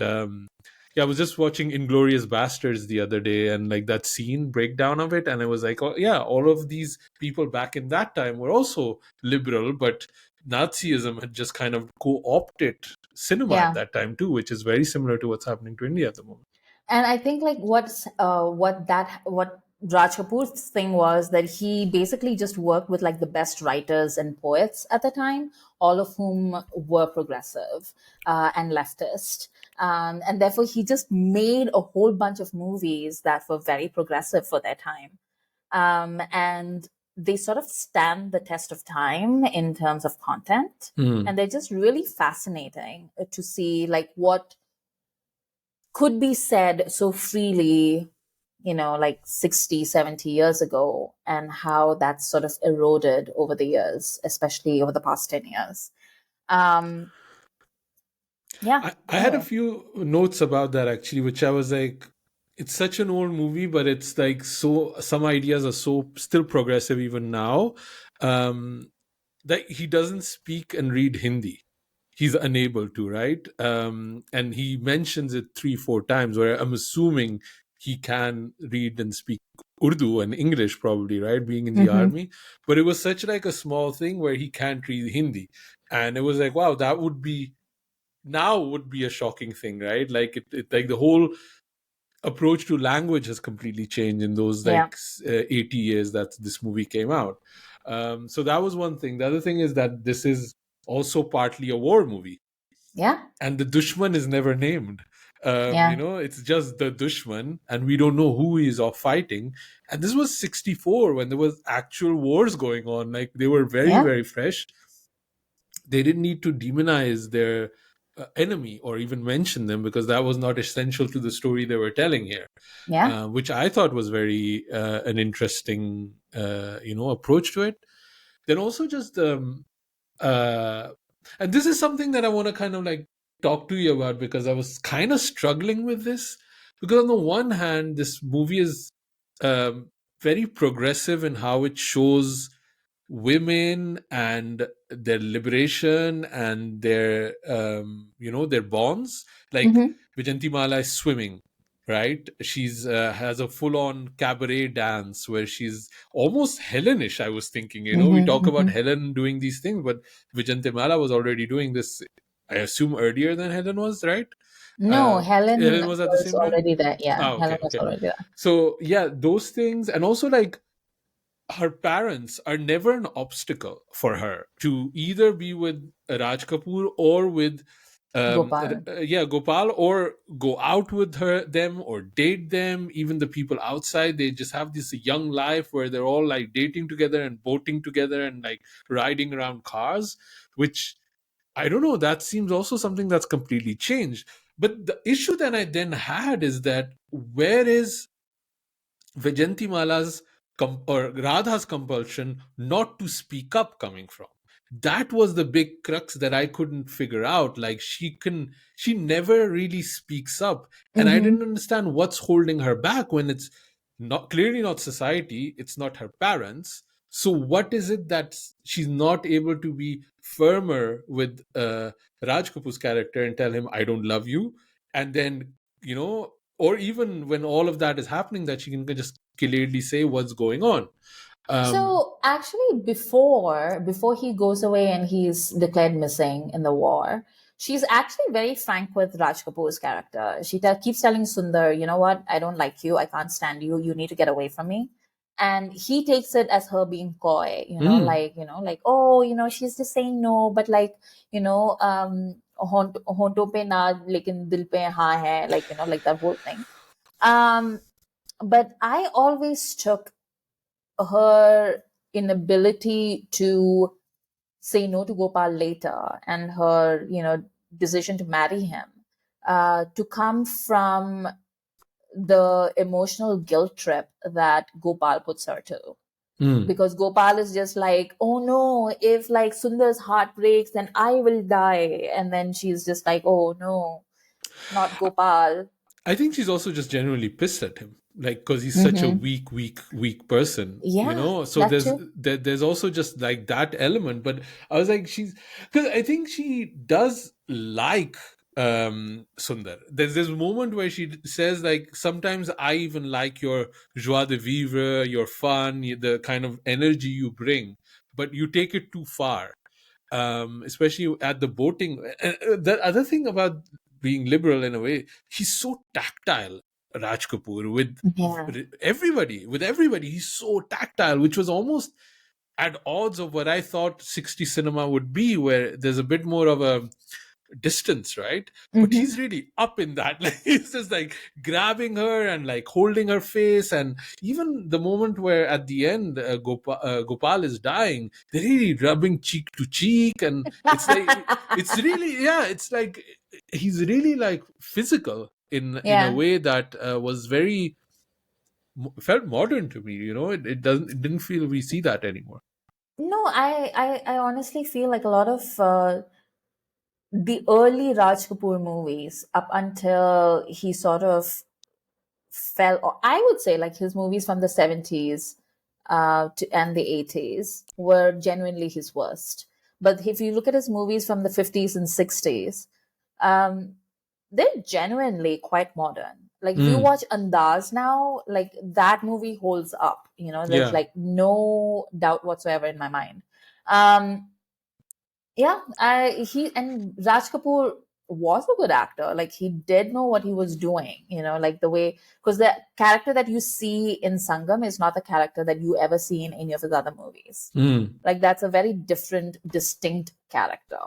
yeah, I was just watching Inglorious Bastards the other day, and like that scene breakdown of it, and I was like, oh yeah, all of these people back in that time were also liberal, but Nazism had just kind of co-opted cinema at Yeah. that time too, which is very similar to what's happening to India at the moment. And I think like what Raj Kapoor's thing was that he basically just worked with like the best writers and poets at the time, all of whom were progressive and leftist. And therefore, he just made a whole bunch of movies that were very progressive for their time. And they sort of stand the test of time in terms of content. Mm. And they're just really fascinating to see like what could be said so freely, like 60, 70 years ago, and how that's sort of eroded over the years, especially over the past 10 years. Um, yeah, I had a anyway. few notes about that actually, which I was like, it's such an old movie, but it's like so some ideas are so still progressive even now. Um, that he doesn't speak and read Hindi. He's unable to, right? And he mentions it 3 4 times, where I'm assuming he can read and speak Urdu and English, probably, right, being in the Mm-hmm. army. But it was such like a small thing where he can't read Hindi, and it was like, wow, that would be a shocking thing, right? Like it like the whole approach to language has completely changed in those Yeah, like 80 years that this movie came out. So that was one thing. The other thing is that this is also partly a war movie, yeah, and the Dushman is never named. yeah, It's just the Dushman, and we don't know who he is off fighting. And this was 64 when there was actual wars going on. Like they were very, yeah, very fresh. They didn't need to demonize their enemy or even mention them, because that was not essential to the story they were telling here, yeah. which I thought was very an interesting approach to it. Then also just uh, and this is something that I want to kind of like talk to you about, because I was kind of struggling with this, because on the one hand this movie is um, very progressive in how it shows women and their liberation and their bonds. Like Mm-hmm. Vijantimala is swimming, right? She's has a full on cabaret dance where she's almost Hellenish. I was thinking, we Mm-hmm. talk about Mm-hmm. Helen doing these things, but Vijantimala was already doing this, I assume, earlier than Helen was, right? No, uh Helen Helen was at the was same time. already there. Yeah, Ah, Helen okay, was okay. already there. So yeah, those things, and also like her parents are never an obstacle for her to either be with Raj Kapoor or with Gopal. Gopal, or go out with them or date them. Even the people outside, they just have this young life where they're all like dating together and boating together and like riding around cars, which I don't know, that seems also something that's completely changed. But the issue that I then had is that where is Vajantimala's or Radha's compulsion not to speak up coming from? that was the big crux that I couldn't figure out. Like she never really speaks up, and I Mm-hmm. didn't understand what's holding her back when it's not clearly not society, it's not her parents. So what is it that she's not able to be firmer with Raj Kapoor's character and tell him I don't love you, and then or even when all of that is happening, that she can just clearly say what's going on. um So actually, before he goes away and he's declared missing in the war, she's actually very frank with Raj Kapoor's character. She keeps telling Sundar, you know what, I don't like you, I can't stand you, you need to get away from me. And he takes it as her being coy, mm, like, oh, she's just saying no, but like, honto pe na, lekin dil pe haan hai, like, like that whole thing. Um, but I always took her inability to say no to Gopal later and her, decision to marry him, to come from the emotional guilt trip that Gopal puts her to. mm. Because Gopal is just like, oh no, if like Sundar's heart breaks, then I will die. And then she's just like, oh no, not Gopal. I think she's also just genuinely pissed at him, like because he's such a Mm-hmm. weak person, Yeah, So that too. there's also just like that element. But I was like, she's because I think she does like Sundar. There's this moment where she says like, sometimes I even like your joie de vivre, your fun, the kind of energy you bring, but you take it too far. Especially at the boating. The other thing about being liberal in a way, he's so tactile, Raj Kapoor, Yeah. with everybody. He's so tactile, which was almost at odds of what I thought 60 cinema would be, where there's a bit more of a distance, right? But Mm-hmm. he's really up in that. Like he's just like grabbing her and like holding her face, and even the moment where at the end Gopal is dying, they're really rubbing cheek to cheek, and it's like it's really, yeah, it's like he's really like physical in a Yeah. way that was very felt modern to me. It didn't feel we see that anymore. No, I honestly feel like a lot of the early Raj Kapoor movies, up until he sort of fell, or I would say like his movies from the 70s and the 80s were genuinely his worst. But if you look at his movies from the 50s and 60s, um, they're genuinely quite modern. Like if you Mm, watch Andaz now, like that movie holds up. There's yeah. like no doubt whatsoever in my mind. Um, yeah, I he and Raj Kapoor was a good actor. Like he did know what he was doing, like the way, because the character that you see in Sangam is not the character that you ever see in any of his other movies. Mm. Like that's a very different, distinct character.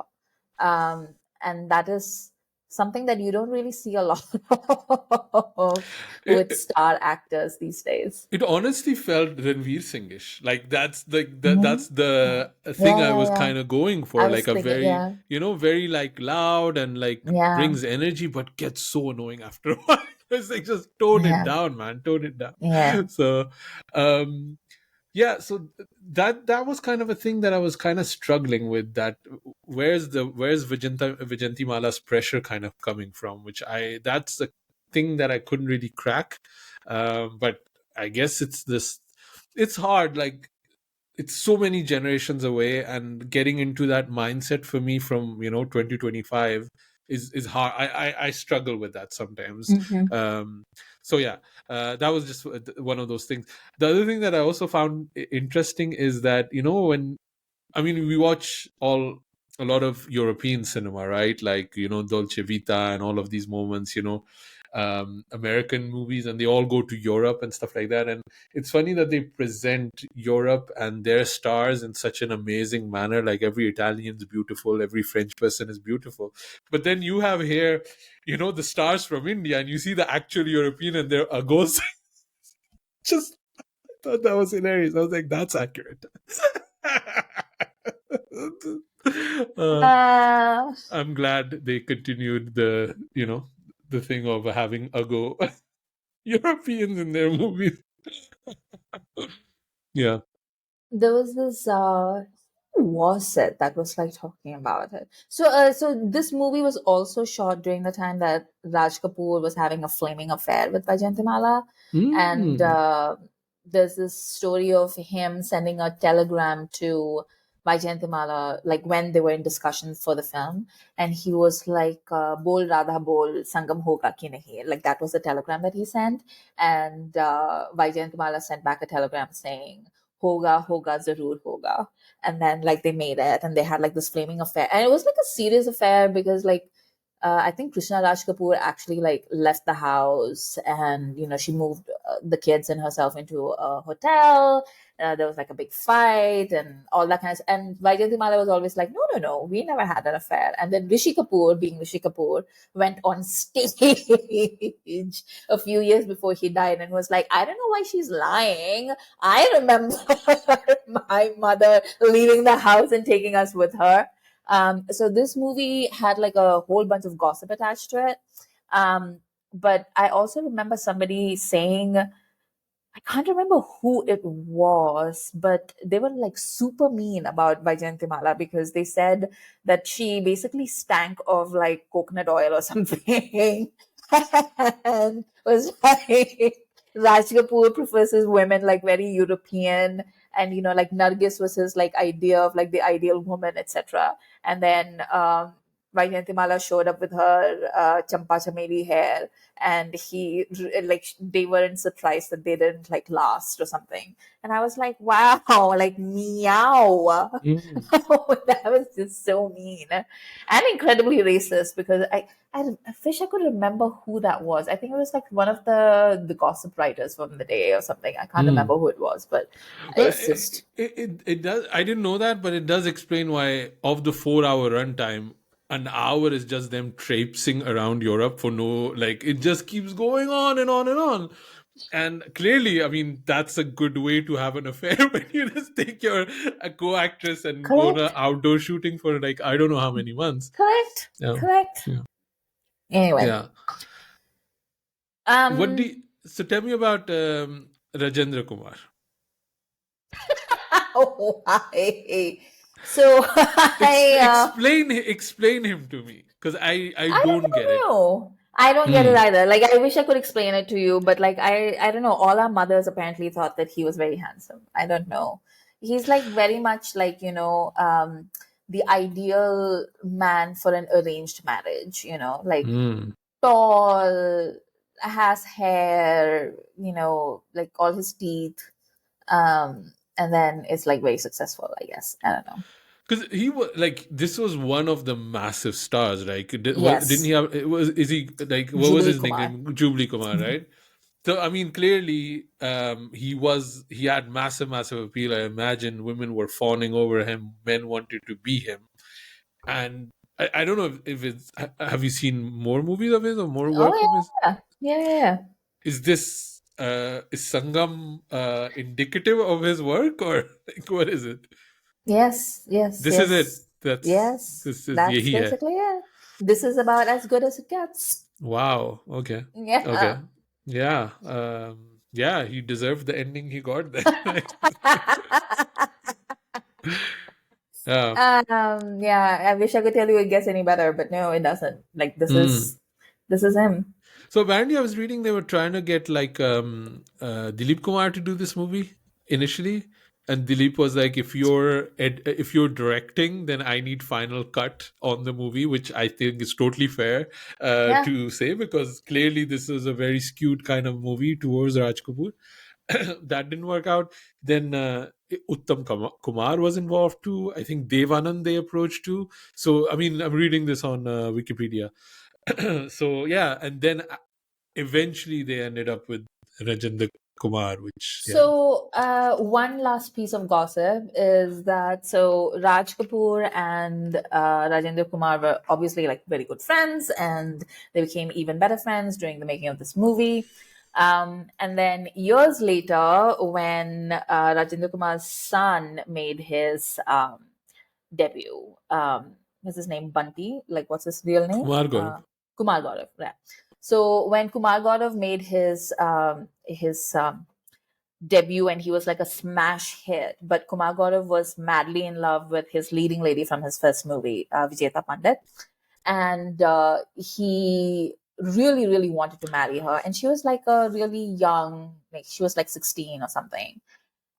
Um, and that is something that you don't really see a lot of with star actors these days. It honestly felt Ranveer Singhish. Like Mhm. that's the thing Yeah, I yeah, was yeah. kind of going I for. was Like a thinking, very, yeah, very like loud and like yeah, brings energy, but gets so annoying after a while. It's like, just tone it yeah, down, man. Tone it down. yeah. So, um, yeah, so that was kind of a thing that I was kind of struggling with. That where's Vijanti Mala's pressure kind of coming from, which I that's the thing that I couldn't really crack. But I guess it's hard. Like it's so many generations away, and getting into that mindset for me from 2025 is hard. I struggle with that sometimes. Hmm. um so yeah, that was just one of those things. The other thing that I also found interesting is that when I mean, we watch a lot of European cinema, right? Like, Dolce Vita and all of these moments, American movies, and they all go to Europe and stuff like that. And it's funny that they present Europe and their stars in such an amazing manner. Like every Italian's beautiful, every French person is beautiful. But then you have here, the stars from India, and you see the actual European and they're a ghost. Just thought that was hilarious. I was like, that's accurate. uh, Uh, I'm glad they continued the thing of having Ago Europeans in their movies. Yeah. there was this. was it that was like talking about it? So, so this movie was also shot during the time that Raj Kapoor was having a flaming affair with Vaijayantimala, and Mm. there's this story of him sending a telegram to Vaijayantimala, like when they were in discussion for the film, and he was like, "Bol Radha bol, Sangam hoga ki nahi." Like that was the telegram that he sent, and Vaijayantimala sent back a telegram saying, "Hoga, hoga, zarur hoga." And then like they made it and they had like this flaming affair, and it was like a serious affair because like I think Krishna Raj Kapoor actually like left the house, and she moved the kids and herself into a hotel. There was like a big fight and all that kind of. And Vaijayanti was always like, no, no, no, we never had an affair. And then Rishi Kapoor, being Rishi Kapoor, went on stage a few years before he died and was like, I don't know why she's lying. I remember my mother leaving the house and taking us with her. So this movie had like a whole bunch of gossip attached to it. But I also remember somebody saying, I can't remember who it was, but they were like super mean about Vaijayantimala because they said that she basically stank of like coconut oil or something. And was like Raj Kapoor prefers his women like very European, and like Nargis was his like idea of like the ideal woman, etc. And then Vaijayantimala showed up with her champa chameli hair, and like they weren't surprised that they didn't like last or something. And I was like, wow, like meow. Mm. That was just so mean and incredibly racist because I wish I could remember who that was. I think it was like one of the gossip writers from the day or something. I can't Mm. remember who it was, but Well, it's just it does. I didn't know that, but it does explain why of the 4 hour runtime, an hour is just them traipsing around Europe for no, like it just keeps going on and on and on. And clearly, I mean, that's a good way to have an affair when you just take your co-actress and go on an correct, outdoor shooting for like I don't know how many months. correct, Yeah, correct. yeah, Anyway, yeah. What do um, you, so tell me about Rajendra Kumar. why? So Explain him to me because I I don't get don't it. know. I don't get it Hmm. either. Like I wish I could explain it to you, but like I don't know. All our mothers apparently thought that he was very handsome. I don't know. He's like very much like, the ideal man for an arranged marriage, like Hmm. tall, has hair, like all his teeth. And then it's like very successful, I guess. I don't know. Because he was like this was one of the massive stars, right? Didn't he Yes. have? It was is he like what was Jubilee his Kumar. nickname? Jubilee Kumar, right? So I mean, clearly, he had massive appeal. I imagine women were fawning over him. Men wanted to be him, and I don't know if it's. Have you seen more movies of his or more Oh work of his? yeah. Yeah, yeah, yeah. Is this is Sangam indicative of his work or like what is it? Yes, yes, This is it. yes, That's yes. this is That's Yehi hai. basically it. This is about as good as it gets. Wow. Okay. Yeah. Okay. Yeah. Yeah. He deserved the ending he got then. Yeah. Yeah, I wish I could tell you it gets any better, but no, it doesn't. Like Hmm. this is him. So apparently, I was reading they were trying to get like Dilip Kumar to do this movie initially, and Dilip was like, if you're directing, then I need final cut on the movie," which I think is totally fair Yeah. to say because clearly this is a very skewed kind of movie towards Raj Kapoor. That didn't work out. Then Kumar was involved too. I think Devanand they approached too. So I mean, I'm reading this on Wikipedia. So yeah, and then eventually they ended up with Rajendra Kumar, which yeah. So, one last piece of gossip is that so Raj Kapoor and Rajendra Kumar were obviously like very good friends, and they became even better friends during the making of this movie. And then years later, when Rajendra Kumar's son made his debut, what's his name? Bunty? Like, what's his real name? Kumar Gaurav. Kumar Gaurav. Yeah. So when Kumar Gaurav made his debut and he was like a smash hit. But Kumar Gaurav was madly in love with his leading lady from his first movie, Vijeta Pandit. And he really, really wanted to marry her. And she was like a really young, like she was like 16 or something.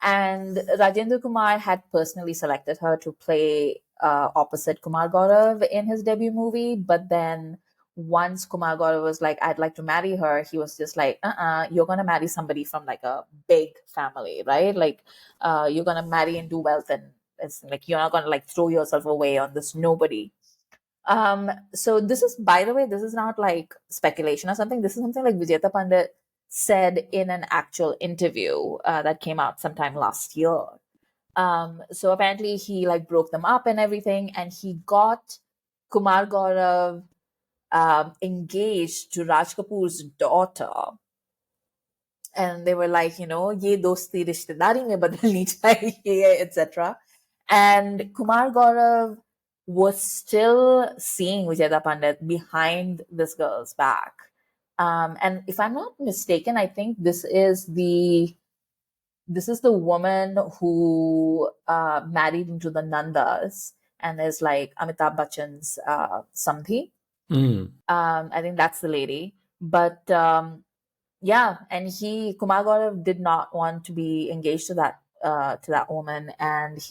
And Rajendra Kumar had personally selected her to play opposite Kumar Gaurav in his debut movie. But then once Kumar Gaurav was like, I'd like to marry her, he was just like, you're going to marry somebody from like a big family, right? Like, you're going to marry into wealth, and it's like, you're not going to like throw yourself away on this nobody. So this is, by the way, this is not like speculation or something. This is something like Vijeta Pandit said in an actual interview that came out sometime last year. So apparently he like broke them up and everything, and he got Kumar Gaurav engaged to Raj Kapoor's daughter. And they were like, ye dosti rishtedari mein badalni chahiye, etc. And Kumar Gaurav was still seeing Vijayada Pandit behind this girl's back. And if I'm not mistaken, I think this is the woman who married into the Nandas and is like Amitabh Bachchan's Samdhi. I think that's the lady. But yeah, and Kumar Gaurav did not want to be engaged to that woman, and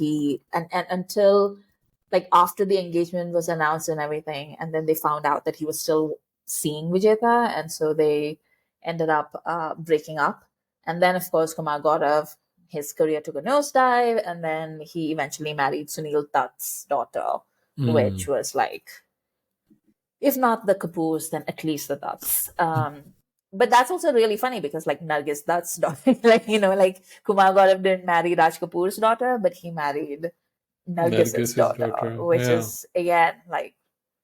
until like after the engagement was announced and everything, and then they found out that he was still seeing Vijeta, and so they ended up breaking up. And then of course Kumar Gaurav, his career took a nosedive, and then he eventually married Sunil Dutt's daughter, which was like, if not the Kapoors, then at least the Dutts. But that's also really funny because like Nargis Dutt's daughter, like like Kumar Gaurav didn't marry Raj Kapoor's daughter, but he married Nargis's daughter, which is again like,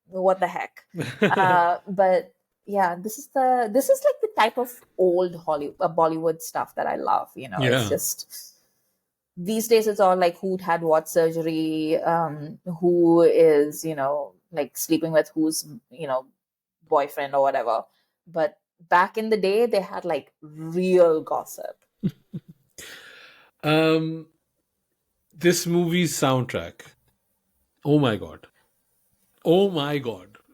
what the heck. But yeah, this is like the type of old Hollywood Bollywood stuff that I love. It's just, these days it's all like who had what surgery, who is like sleeping with whose boyfriend or whatever. But back in the day they had like real gossip. This movie's soundtrack, oh my god,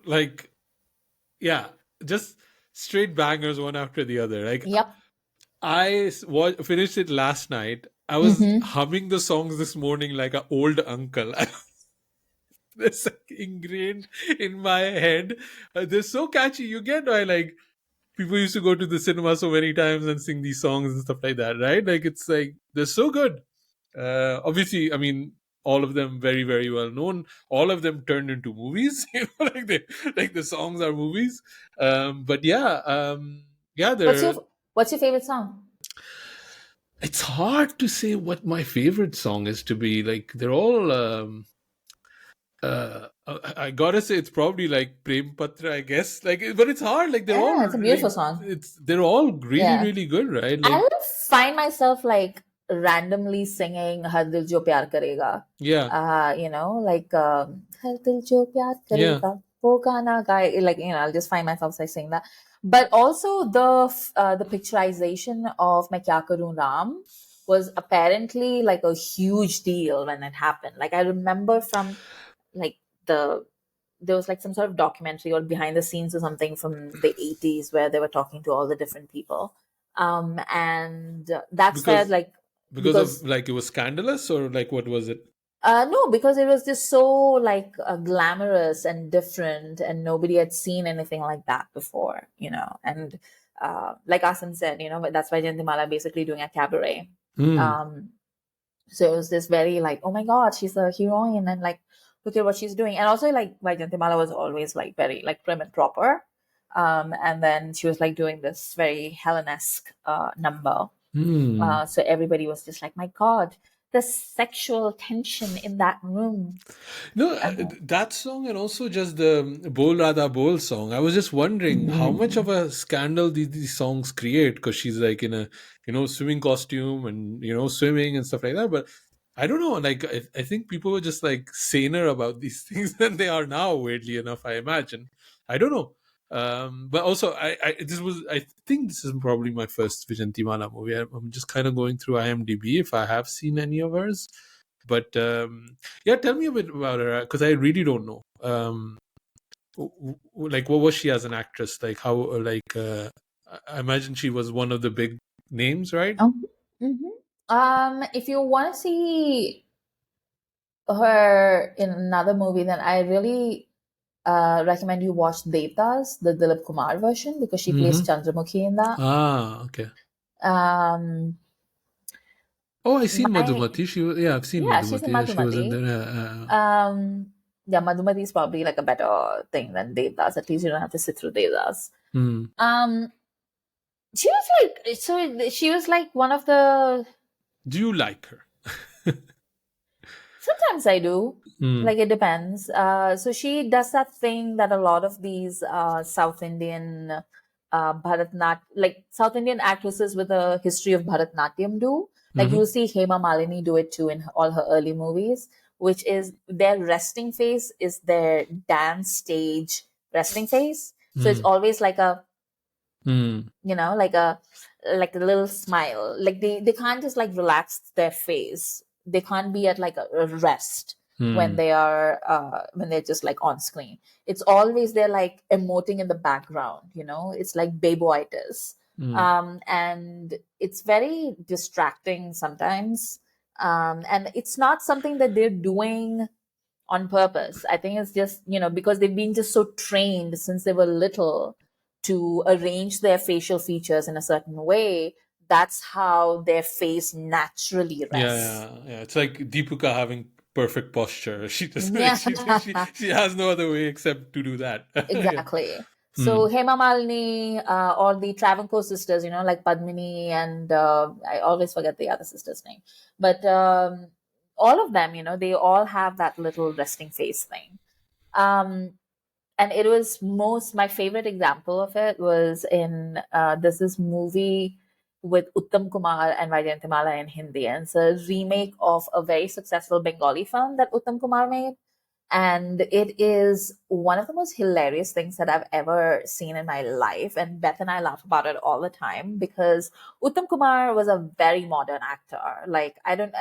like, yeah, just straight bangers one after the other. Like, Yep. I finished it last night. I was humming the songs this morning like an old uncle. It's like ingrained in my head. They're so catchy. You get why like people used to go to the cinema so many times and sing these songs and stuff like that, right? Like, it's like they're so good. Obviously, I mean, all of them very, very well known. All of them turned into movies. Like the songs are movies. But yeah, they're. What's your favorite song? It's hard to say what my favorite song is to be. Like, they're all. I gotta say, it's probably like Prem Patra, I guess. Like, but it's hard. Like, they're all. It's a beautiful like, song. they're all really, really good, right? Like, I find myself like randomly singing "Har Dil Jo Pyar Karega." yeah, like "Har Dil Jo Pyar Karega," wo gana gaye. Like, I'll just find myself like saying that. But also the picturization of "Main Kya Karun Ram" was apparently like a huge deal when it happened. Like, I remember from like there was like some sort of documentary or behind the scenes or something from the 80s where they were talking to all the different people. And that's where like, because of like it was scandalous, or like what was it? No, because it was just so like glamorous and different, and nobody had seen anything like that before, and like Asim said, that's why Jantimala basically doing a cabaret. So it was this very like, oh my god, she's a heroine, and like, look at what she's doing. And also like Vaijantimala was always like very like prim and proper. And then she was like doing this very Hellenesque number. So everybody was just like, my god, the sexual tension in that room. No, that song, and also just the Bol Radha Bol song. I was just wondering how much of a scandal these songs create, because she's like in a swimming costume and swimming and stuff like that. But I don't know. Like, I think people were just like saner about these things than they are now. Weirdly enough, I imagine. I don't know. But also, I think this is probably my first Vijantimala movie. I'm just kind of going through IMDb if I have seen any of hers. But yeah, tell me a bit about her because I really don't know. Like, what was she as an actress? Like, how? I imagine she was one of the big names, right? Oh. If you want to see her in another movie, then I really recommend you watch Devdas, the Dilip Kumar version, because she plays Chandramukhi in that. Ah, okay. Um, Oh, I seen my Madhumati. I've seen Yeah, she's in Madhumati. Yeah, she was in Madhumati. there. Yeah, Madhumati is probably like a better thing than Devdas. At least you don't have to sit through Devdas. Um, she was like one of the. Do you like her? Sometimes I do. Like it depends. So she does that thing that a lot of these South Indian like South Indian actresses with a history of Bharatnatyam do. Like you'll see Hema Malini do it too in all her early movies, which is their resting face is their dance stage resting face. So it's always like a like a little smile. Like they can't just like relax their face. They can't be at like a rest when they're just like on screen. It's always they're like emoting in the background. It's like baboitis. And it's very distracting sometimes. And it's not something that they're doing on purpose. I think it's just, because they've been just so trained since they were little to arrange their facial features in a certain way. That's how their face naturally rests. Yeah. It's like Deepika having perfect posture. She just Yeah. she has no other way except to do that. Exactly. So Hema Malini, or the Travancore sisters, like Padmini and I always forget the other sister's name, but all of them, they all have that little resting face thing. And it was my favorite example of it was in there's this movie with Uttam Kumar and Vaijayantimala in Hindi, and it's a remake of a very successful Bengali film that Uttam Kumar made. And it is one of the most hilarious things that I've ever seen in my life. And Beth and I laugh about it all the time because Uttam Kumar was a very modern actor. Like,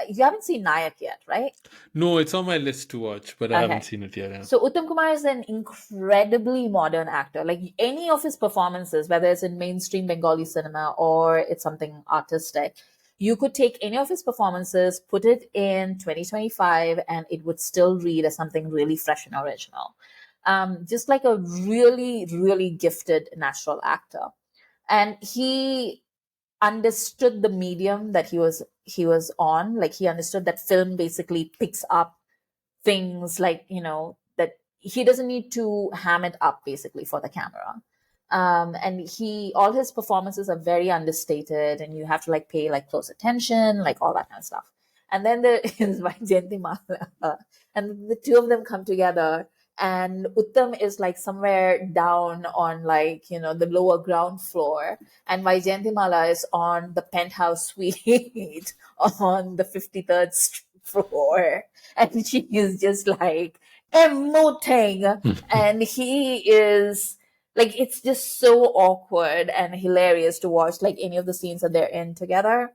you haven't seen Nayak yet, right? No, it's on my list to watch, but I haven't Okay. seen it yet. Yeah. So Uttam Kumar is an incredibly modern actor. Like any of his performances, whether it's in mainstream Bengali cinema or it's something artistic, you could take any of his performances, put it in 2025, and it would still read as something really fresh and original. Just like a really, really gifted natural actor. And he understood the medium that he was on. Like he understood that film basically picks up things like that he doesn't need to ham it up basically for the camera. And all his performances are very understated, and you have to like pay like close attention, like all that kind of stuff. And then there is Vaijayanti Mala, and the two of them come together, and Uttam is like somewhere down on like the lower ground floor, and Vaijayanti Mala is on the penthouse suite on the 53rd floor, and she is just like emoting, and he is like, it's just so awkward and hilarious to watch like any of the scenes that they're in together.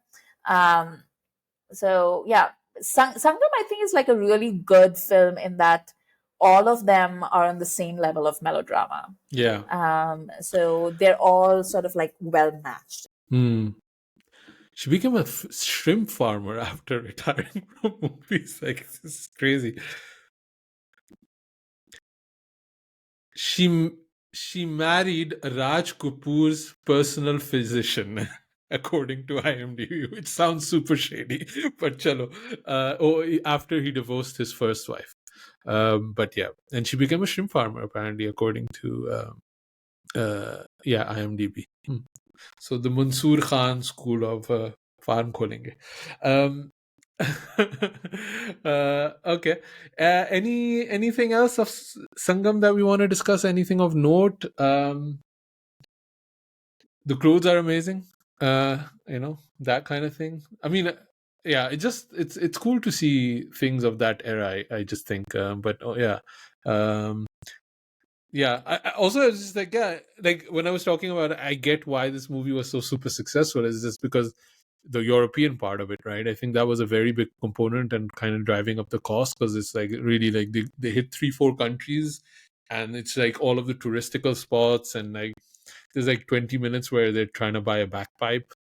So yeah, Sangam I think is like a really good film in that all of them are on the same level of melodrama. Yeah. So they're all sort of like well matched. She became a shrimp farmer after retiring from movies. Like, this is crazy. She married Raj Kapoor's personal physician, according to IMDb, which sounds super shady, but chalo. After he divorced his first wife. But yeah, and she became a shrimp farmer, apparently, according to IMDb. So the Mansoor Khan school of farm kholenge. Okay. Anything else of Sangam that we want to discuss? Anything of note? The clothes are amazing. That kind of thing. I mean, yeah, it's cool to see things of that era. I just think, but yeah, Yeah. Also, I was just like, yeah, like when I was talking about it, I get why this movie was so super successful. Is just because the European part of it, right? I think that was a very big component and kind of driving up the cost, because it's like really like they hit 3-4 countries, and it's like all of the touristical spots, and like there's like 20 minutes where they're trying to buy a bagpipe.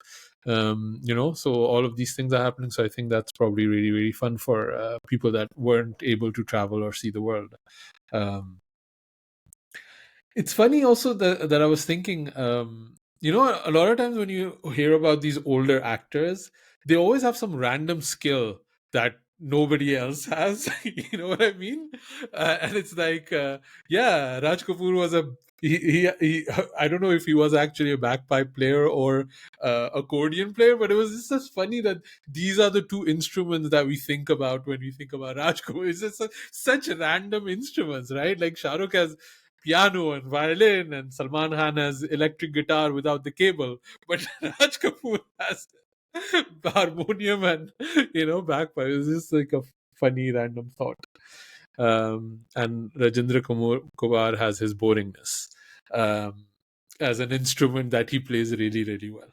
So all of these things are happening. So I think that's probably really, really fun for people that weren't able to travel or see the world. Um, it's funny also that I was thinking, a lot of times when you hear about these older actors, they always have some random skill that nobody else has. You know what I mean? And it's like, yeah, Raj Kapoor was he I don't know if he was actually a bagpipe player or accordion player, but it was just funny that these are the two instruments that we think about when we think about Raj Kapoor. It's just such random instruments, right? Like Shah Rukh has piano and violin, and Salman Khan has electric guitar without the cable, but Raj Kapoor has harmonium and bagpipe. It's just like a funny random thought. And Rajendra Kumar has his boringness as an instrument that he plays really, really well.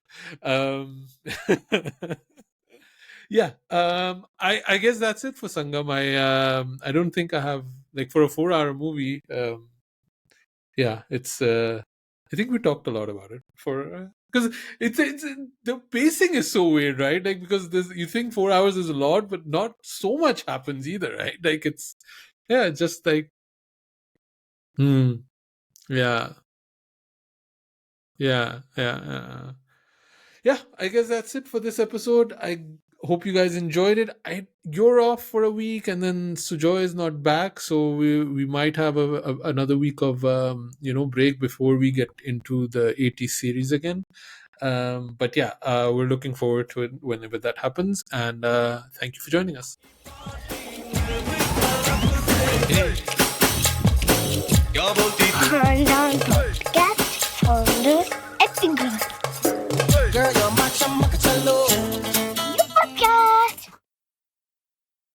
Yeah, I guess that's it for Sangam. I don't think I have, like, for a 4-hour movie. Yeah, it's I think we talked a lot about it for because it's the pacing is so weird, right? Like, because you think 4 hours is a lot, but not so much happens either, right? Like, it's just like hmm, yeah, yeah. Yeah, I guess that's it for this episode. I hope you guys enjoyed it. You're off for a week, and then Sujoy is not back, so we might have another week of break before we get into the 80s series again. But yeah, we're looking forward to it whenever that happens, and thank you for joining us. क्या बोलती